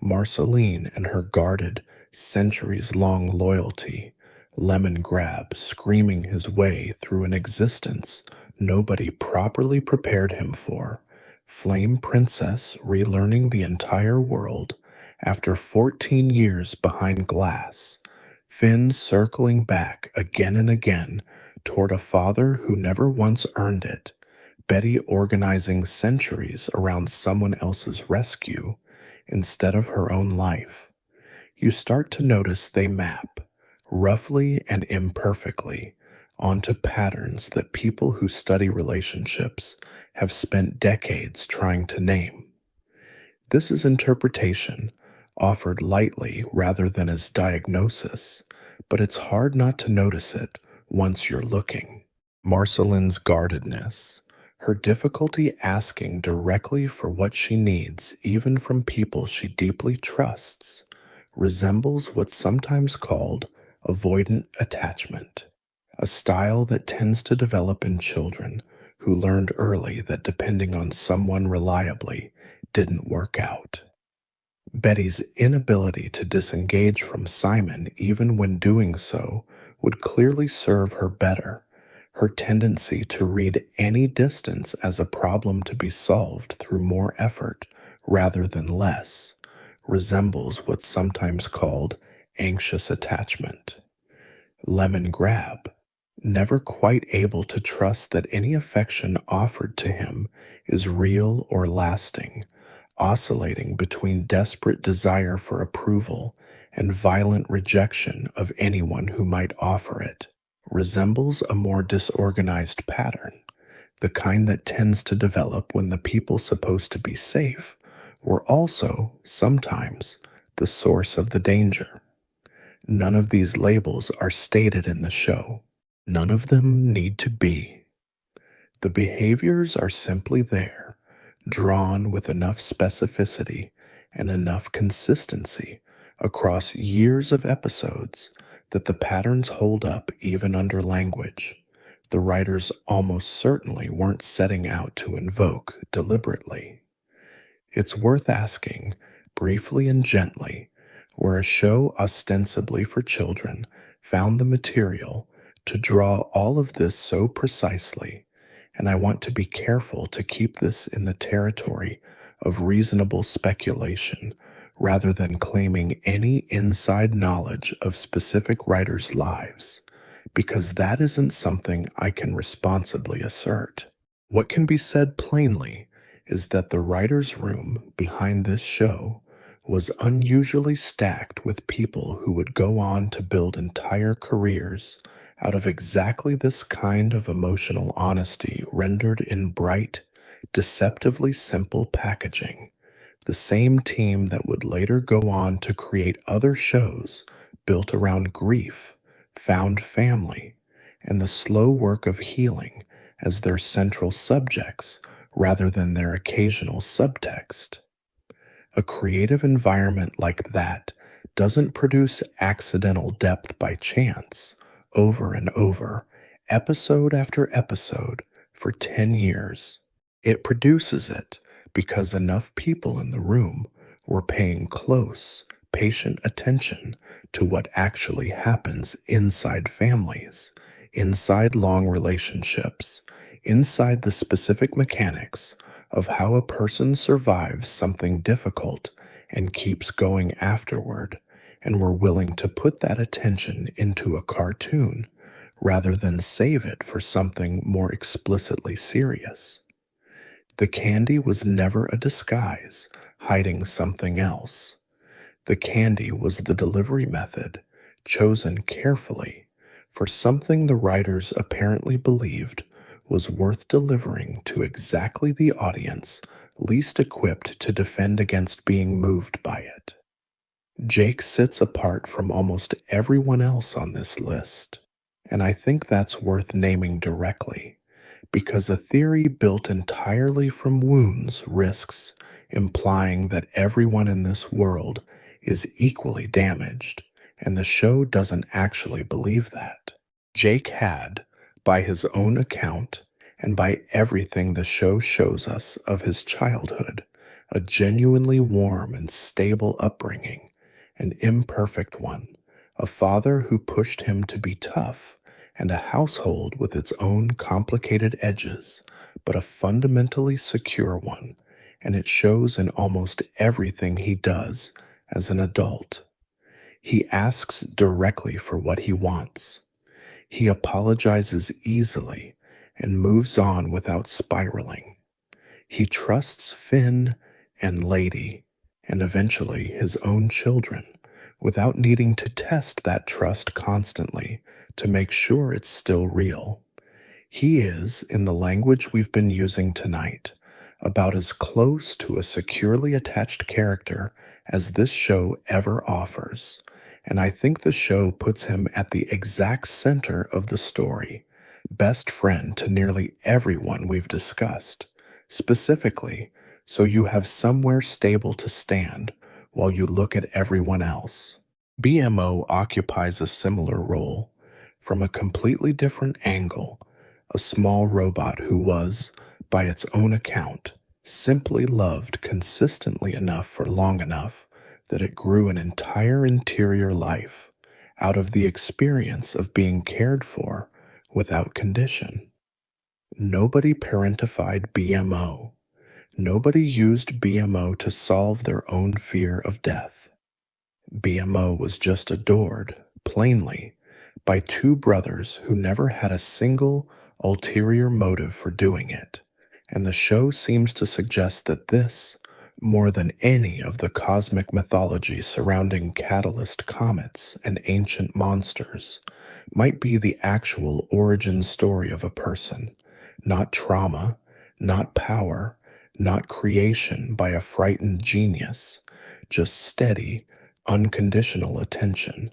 Marceline and her guarded, centuries-long loyalty, Lemon Grab screaming his way through an existence nobody properly prepared him for, Flame Princess relearning the entire world after 14 years behind glass, Finn circling back again and again toward a father who never once earned it, Betty organizing centuries around someone else's rescue instead of her own life. You start to notice they map, roughly and imperfectly, onto patterns that people who study relationships have spent decades trying to name. This is interpretation, offered lightly rather than as diagnosis, but it's hard not to notice it once you're looking. Marceline's guardedness, her difficulty asking directly for what she needs, even from people she deeply trusts, resembles what's sometimes called avoidant attachment, a style that tends to develop in children who learned early that depending on someone reliably didn't work out. Betty's inability to disengage from Simon, even when doing so, would clearly serve her better. Her tendency to read any distance as a problem to be solved through more effort rather than less resembles what's sometimes called anxious attachment. Lemon Grab, never quite able to trust that any affection offered to him is real or lasting, oscillating between desperate desire for approval and violent rejection of anyone who might offer it, resembles a more disorganized pattern, the kind that tends to develop when the people supposed to be safe were also, sometimes, the source of the danger. None of these labels are stated in the show. None of them need to be. The behaviors are simply there, drawn with enough specificity and enough consistency across years of episodes that the patterns hold up even under language, the writers almost certainly weren't setting out to invoke deliberately. It's worth asking, briefly and gently, where a show ostensibly for children found the material to draw all of this so precisely, and I want to be careful to keep this in the territory of reasonable speculation rather than claiming any inside knowledge of specific writers' lives, because that isn't something I can responsibly assert. What can be said plainly is that the writer's room behind this show was unusually stacked with people who would go on to build entire careers out of exactly this kind of emotional honesty rendered in bright, deceptively simple packaging. The same team that would later go on to create other shows built around grief, found family, and the slow work of healing as their central subjects rather than their occasional subtext. A creative environment like that doesn't produce accidental depth by chance, over and over, episode after episode, for 10 years. It produces it because enough people in the room were paying close, patient attention to what actually happens inside families, inside long relationships, inside the specific mechanics of how a person survives something difficult and keeps going afterward, and were willing to put that attention into a cartoon rather than save it for something more explicitly serious. The candy was never a disguise hiding something else. The candy was the delivery method, chosen carefully, for something the writers apparently believed was worth delivering to exactly the audience least equipped to defend against being moved by it. Jake sits apart from almost everyone else on this list, and I think that's worth naming directly, because a theory built entirely from wounds risks implying that everyone in this world is equally damaged, and the show doesn't actually believe that. Jake had, by his own account, and by everything the show shows us of his childhood, a genuinely warm and stable upbringing, an imperfect one, a father who pushed him to be tough, and a household with its own complicated edges, but a fundamentally secure one, and it shows in almost everything he does as an adult. He asks directly for what he wants. He apologizes easily and moves on without spiraling. He trusts Finn and Lady, and eventually his own children, without needing to test that trust constantly to make sure it's still real. He is, in the language we've been using tonight, about as close to a securely attached character as this show ever offers, and I think the show puts him at the exact center of the story, best friend to nearly everyone we've discussed, specifically so you have somewhere stable to stand while you look at everyone else. BMO occupies a similar role, from a completely different angle, a small robot who was, by its own account, simply loved consistently enough for long enough that it grew an entire interior life out of the experience of being cared for without condition. Nobody parentified BMO. Nobody used BMO to solve their own fear of death. BMO was just adored, plainly, by two brothers who never had a single ulterior motive for doing it, and the show seems to suggest that this, more than any of the cosmic mythology surrounding catalyst comets and ancient monsters, might be the actual origin story of a person, not trauma, not power, not creation by a frightened genius, just steady, unconditional attention,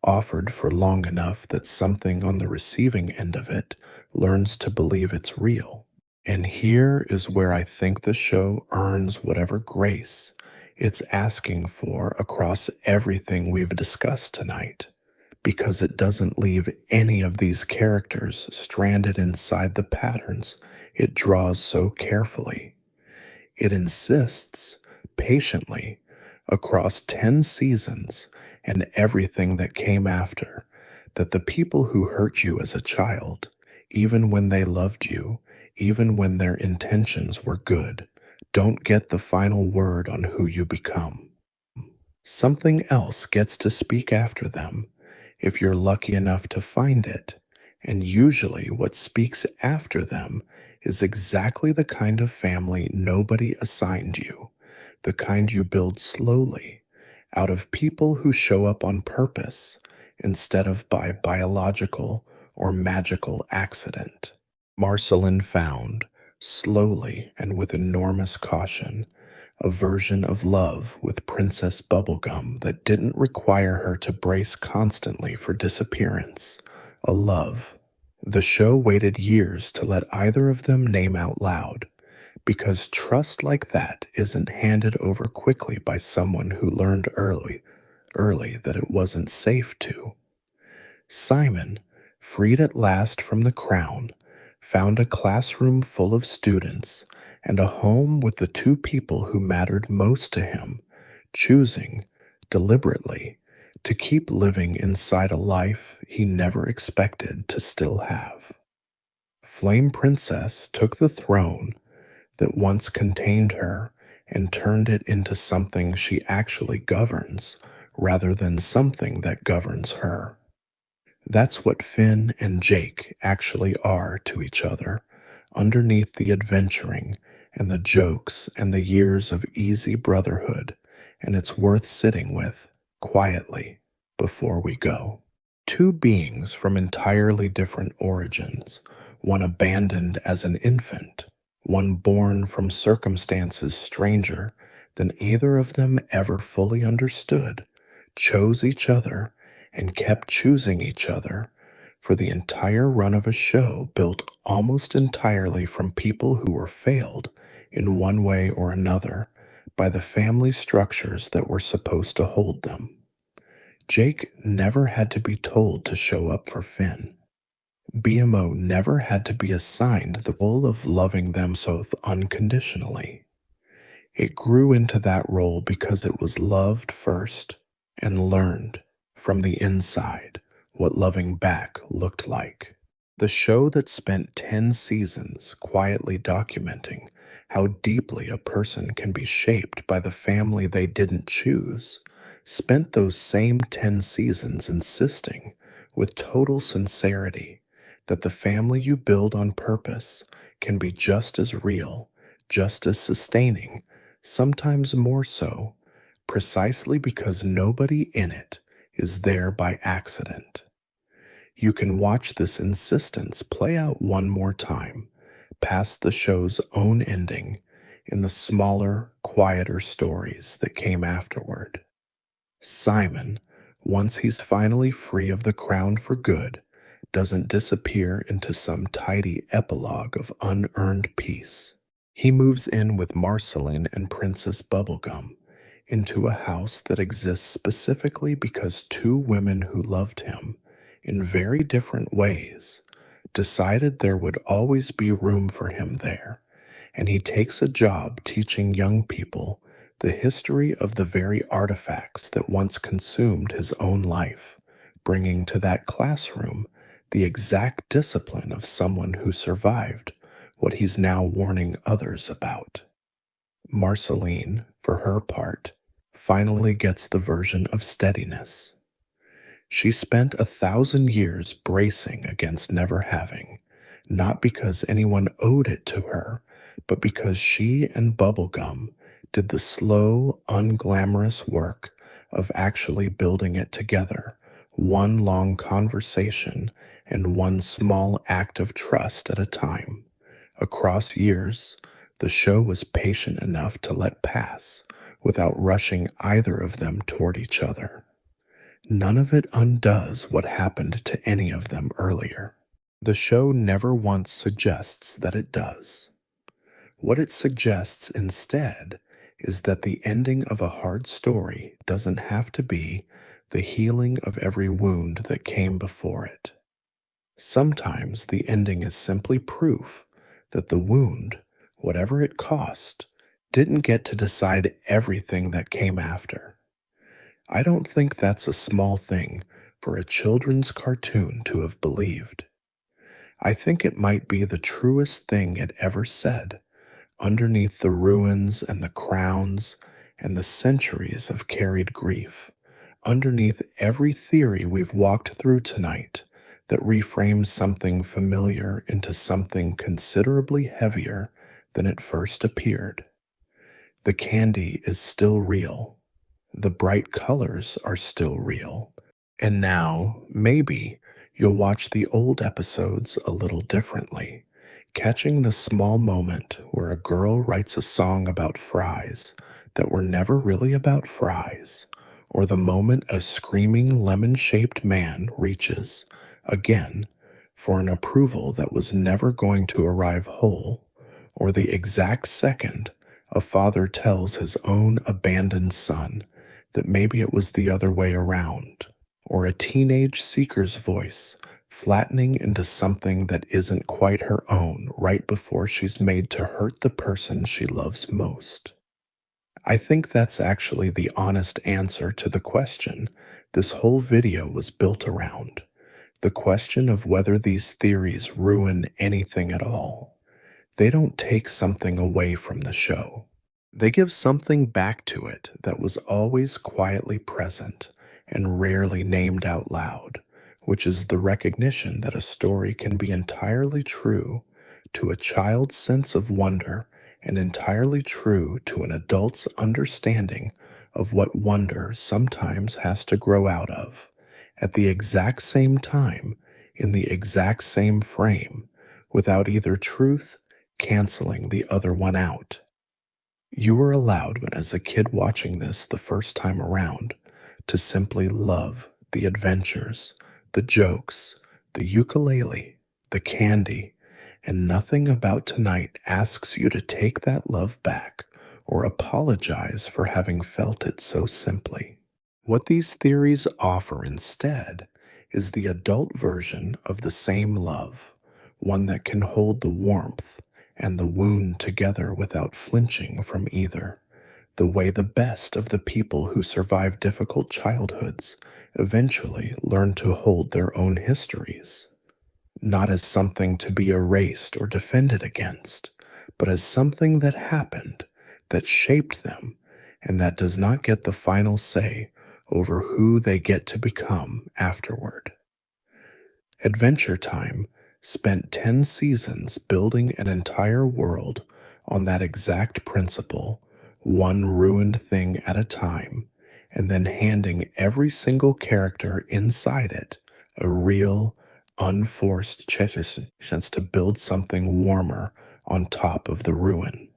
offered for long enough that something on the receiving end of it learns to believe it's real. And here is where I think the show earns whatever grace it's asking for across everything we've discussed tonight, because it doesn't leave any of these characters stranded inside the patterns it draws so carefully. It insists patiently across 10 seasons and everything that came after that the people who hurt you as a child, even when they loved you, even when their intentions were good, don't get the final word on who you become. Something else gets to speak after them, if you're lucky enough to find it, and usually what speaks after them is exactly the kind of family nobody assigned you, the kind you build slowly, out of people who show up on purpose instead of by biological or magical accident. Marceline found, slowly and with enormous caution, a version of love with Princess Bubblegum that didn't require her to brace constantly for disappearance. A love. The show waited years to let either of them name out loud, because trust like that isn't handed over quickly by someone who learned early that it wasn't safe to. Simon, freed at last from the crown, found a classroom full of students and a home with the two people who mattered most to him, choosing, deliberately, to keep living inside a life he never expected to still have. Flame Princess took the throne that once contained her and turned it into something she actually governs rather than something that governs her. That's what Finn and Jake actually are to each other, underneath the adventuring and the jokes and the years of easy brotherhood, and it's worth sitting with, quietly, before we go. Two beings from entirely different origins, one abandoned as an infant, one born from circumstances stranger than either of them ever fully understood, chose each other and kept choosing each other for the entire run of a show built almost entirely from people who were failed in one way or another by the family structures that were supposed to hold them. Jake never had to be told to show up for Finn. BMO never had to be assigned the role of loving them so unconditionally. It grew into that role because it was loved first and learned from the inside what loving back looked like. The show that spent 10 seasons quietly documenting how deeply a person can be shaped by the family they didn't choose spent those same 10 seasons insisting, with total sincerity, that the family you build on purpose can be just as real, just as sustaining, sometimes more so, precisely because nobody in it is there by accident. You can watch this insistence play out one more time, past the show's own ending, in the smaller, quieter stories that came afterward. Simon, once he's finally free of the crown for good, doesn't disappear into some tidy epilogue of unearned peace. He moves in with Marceline and Princess Bubblegum into a house that exists specifically because two women who loved him in very different ways decided there would always be room for him there, and he takes a job teaching young people the history of the very artifacts that once consumed his own life, bringing to that classroom the exact discipline of someone who survived what he's now warning others about. Marceline, for her part, finally gets the version of steadiness. She spent 1,000 years bracing against never having, not because anyone owed it to her, but because she and Bubblegum did the slow, unglamorous work of actually building it together, one long conversation and one small act of trust at a time. Across years, the show was patient enough to let pass without rushing either of them toward each other. None of it undoes what happened to any of them earlier. The show never once suggests that it does. What it suggests instead is that the ending of a hard story doesn't have to be the healing of every wound that came before it. Sometimes the ending is simply proof that the wound, whatever it cost, didn't get to decide everything that came after. I don't think that's a small thing for a children's cartoon to have believed. I think it might be the truest thing it ever said, underneath the ruins and the crowns and the centuries of carried grief, underneath every theory we've walked through tonight that reframes something familiar into something considerably heavier than it first appeared. The candy is still real. The bright colors are still real. And now, maybe, you'll watch the old episodes a little differently, catching the small moment where a girl writes a song about fries that were never really about fries, or the moment a screaming lemon-shaped man reaches, again, for an approval that was never going to arrive whole, or the exact second a father tells his own abandoned son that maybe it was the other way around, or a teenage seeker's voice flattening into something that isn't quite her own right before she's made to hurt the person she loves most. I think that's actually the honest answer to the question this whole video was built around, the question of whether these theories ruin anything at all. They don't take something away from the show. They give something back to it that was always quietly present and rarely named out loud, which is the recognition that a story can be entirely true to a child's sense of wonder and entirely true to an adult's understanding of what wonder sometimes has to grow out of, at the exact same time, in the exact same frame, without either truth canceling the other one out. You were allowed, when as a kid watching this the first time around, to simply love the adventures, the jokes, the ukulele, the candy, and nothing about tonight asks you to take that love back or apologize for having felt it so simply. What these theories offer instead is the adult version of the same love, one that can hold the warmth and the wound together without flinching from either, the way the best of the people who survive difficult childhoods eventually learn to hold their own histories, not as something to be erased or defended against, but as something that happened, that shaped them, and that does not get the final say over who they get to become afterward. Adventure Time spent 10 seasons building an entire world on that exact principle, one ruined thing at a time, and then handing every single character inside it a real, unforced chance to build something warmer on top of the ruin.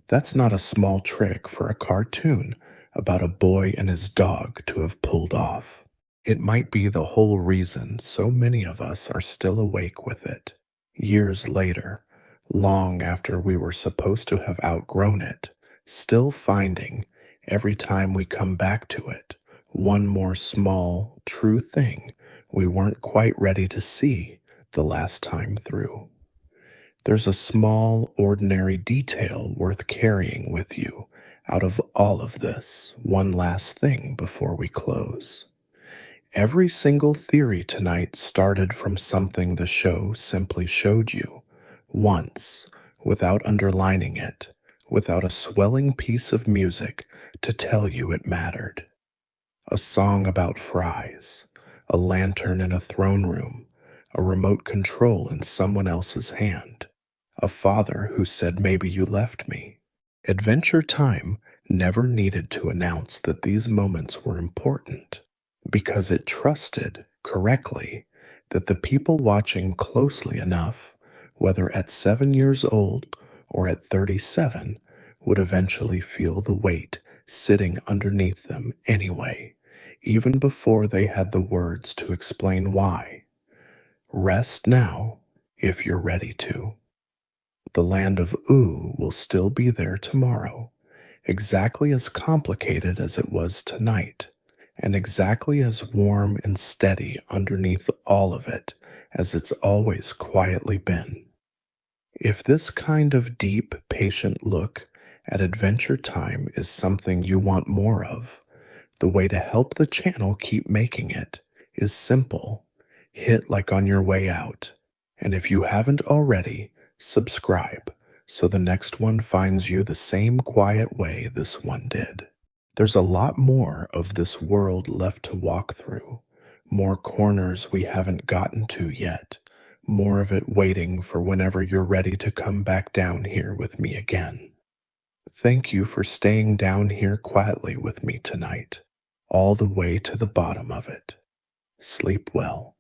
That's not a small trick for a cartoon about a boy and his dog to have pulled off. It might be the whole reason so many of us are still awake with it, years later, long after we were supposed to have outgrown it, still finding, every time we come back to it, one more small, true thing we weren't quite ready to see the last time through. There's a small, ordinary detail worth carrying with you out of all of this, one last thing before we close. Every single theory tonight started from something the show simply showed you, once, without underlining it, without a swelling piece of music to tell you it mattered. A song about fries, a lantern in a throne room, a remote control in someone else's hand, a father who said, "Maybe you left me." Adventure Time never needed to announce that these moments were important, because it trusted, correctly, that the people watching closely enough, whether at 7 years old or at 37, would eventually feel the weight sitting underneath them anyway, even before they had the words to explain why. Rest now, if you're ready to. The land of Ooh will still be there tomorrow, exactly as complicated as it was tonight, and exactly as warm and steady underneath all of it as it's always quietly been. If this kind of deep, patient look at Adventure Time is something you want more of, the way to help the channel keep making it is simple. Hit like on your way out. And if you haven't already, subscribe so the next one finds you the same quiet way this one did. There's a lot more of this world left to walk through, more corners we haven't gotten to yet, more of it waiting for whenever you're ready to come back down here with me again. Thank you for staying down here quietly with me tonight, all the way to the bottom of it. Sleep well.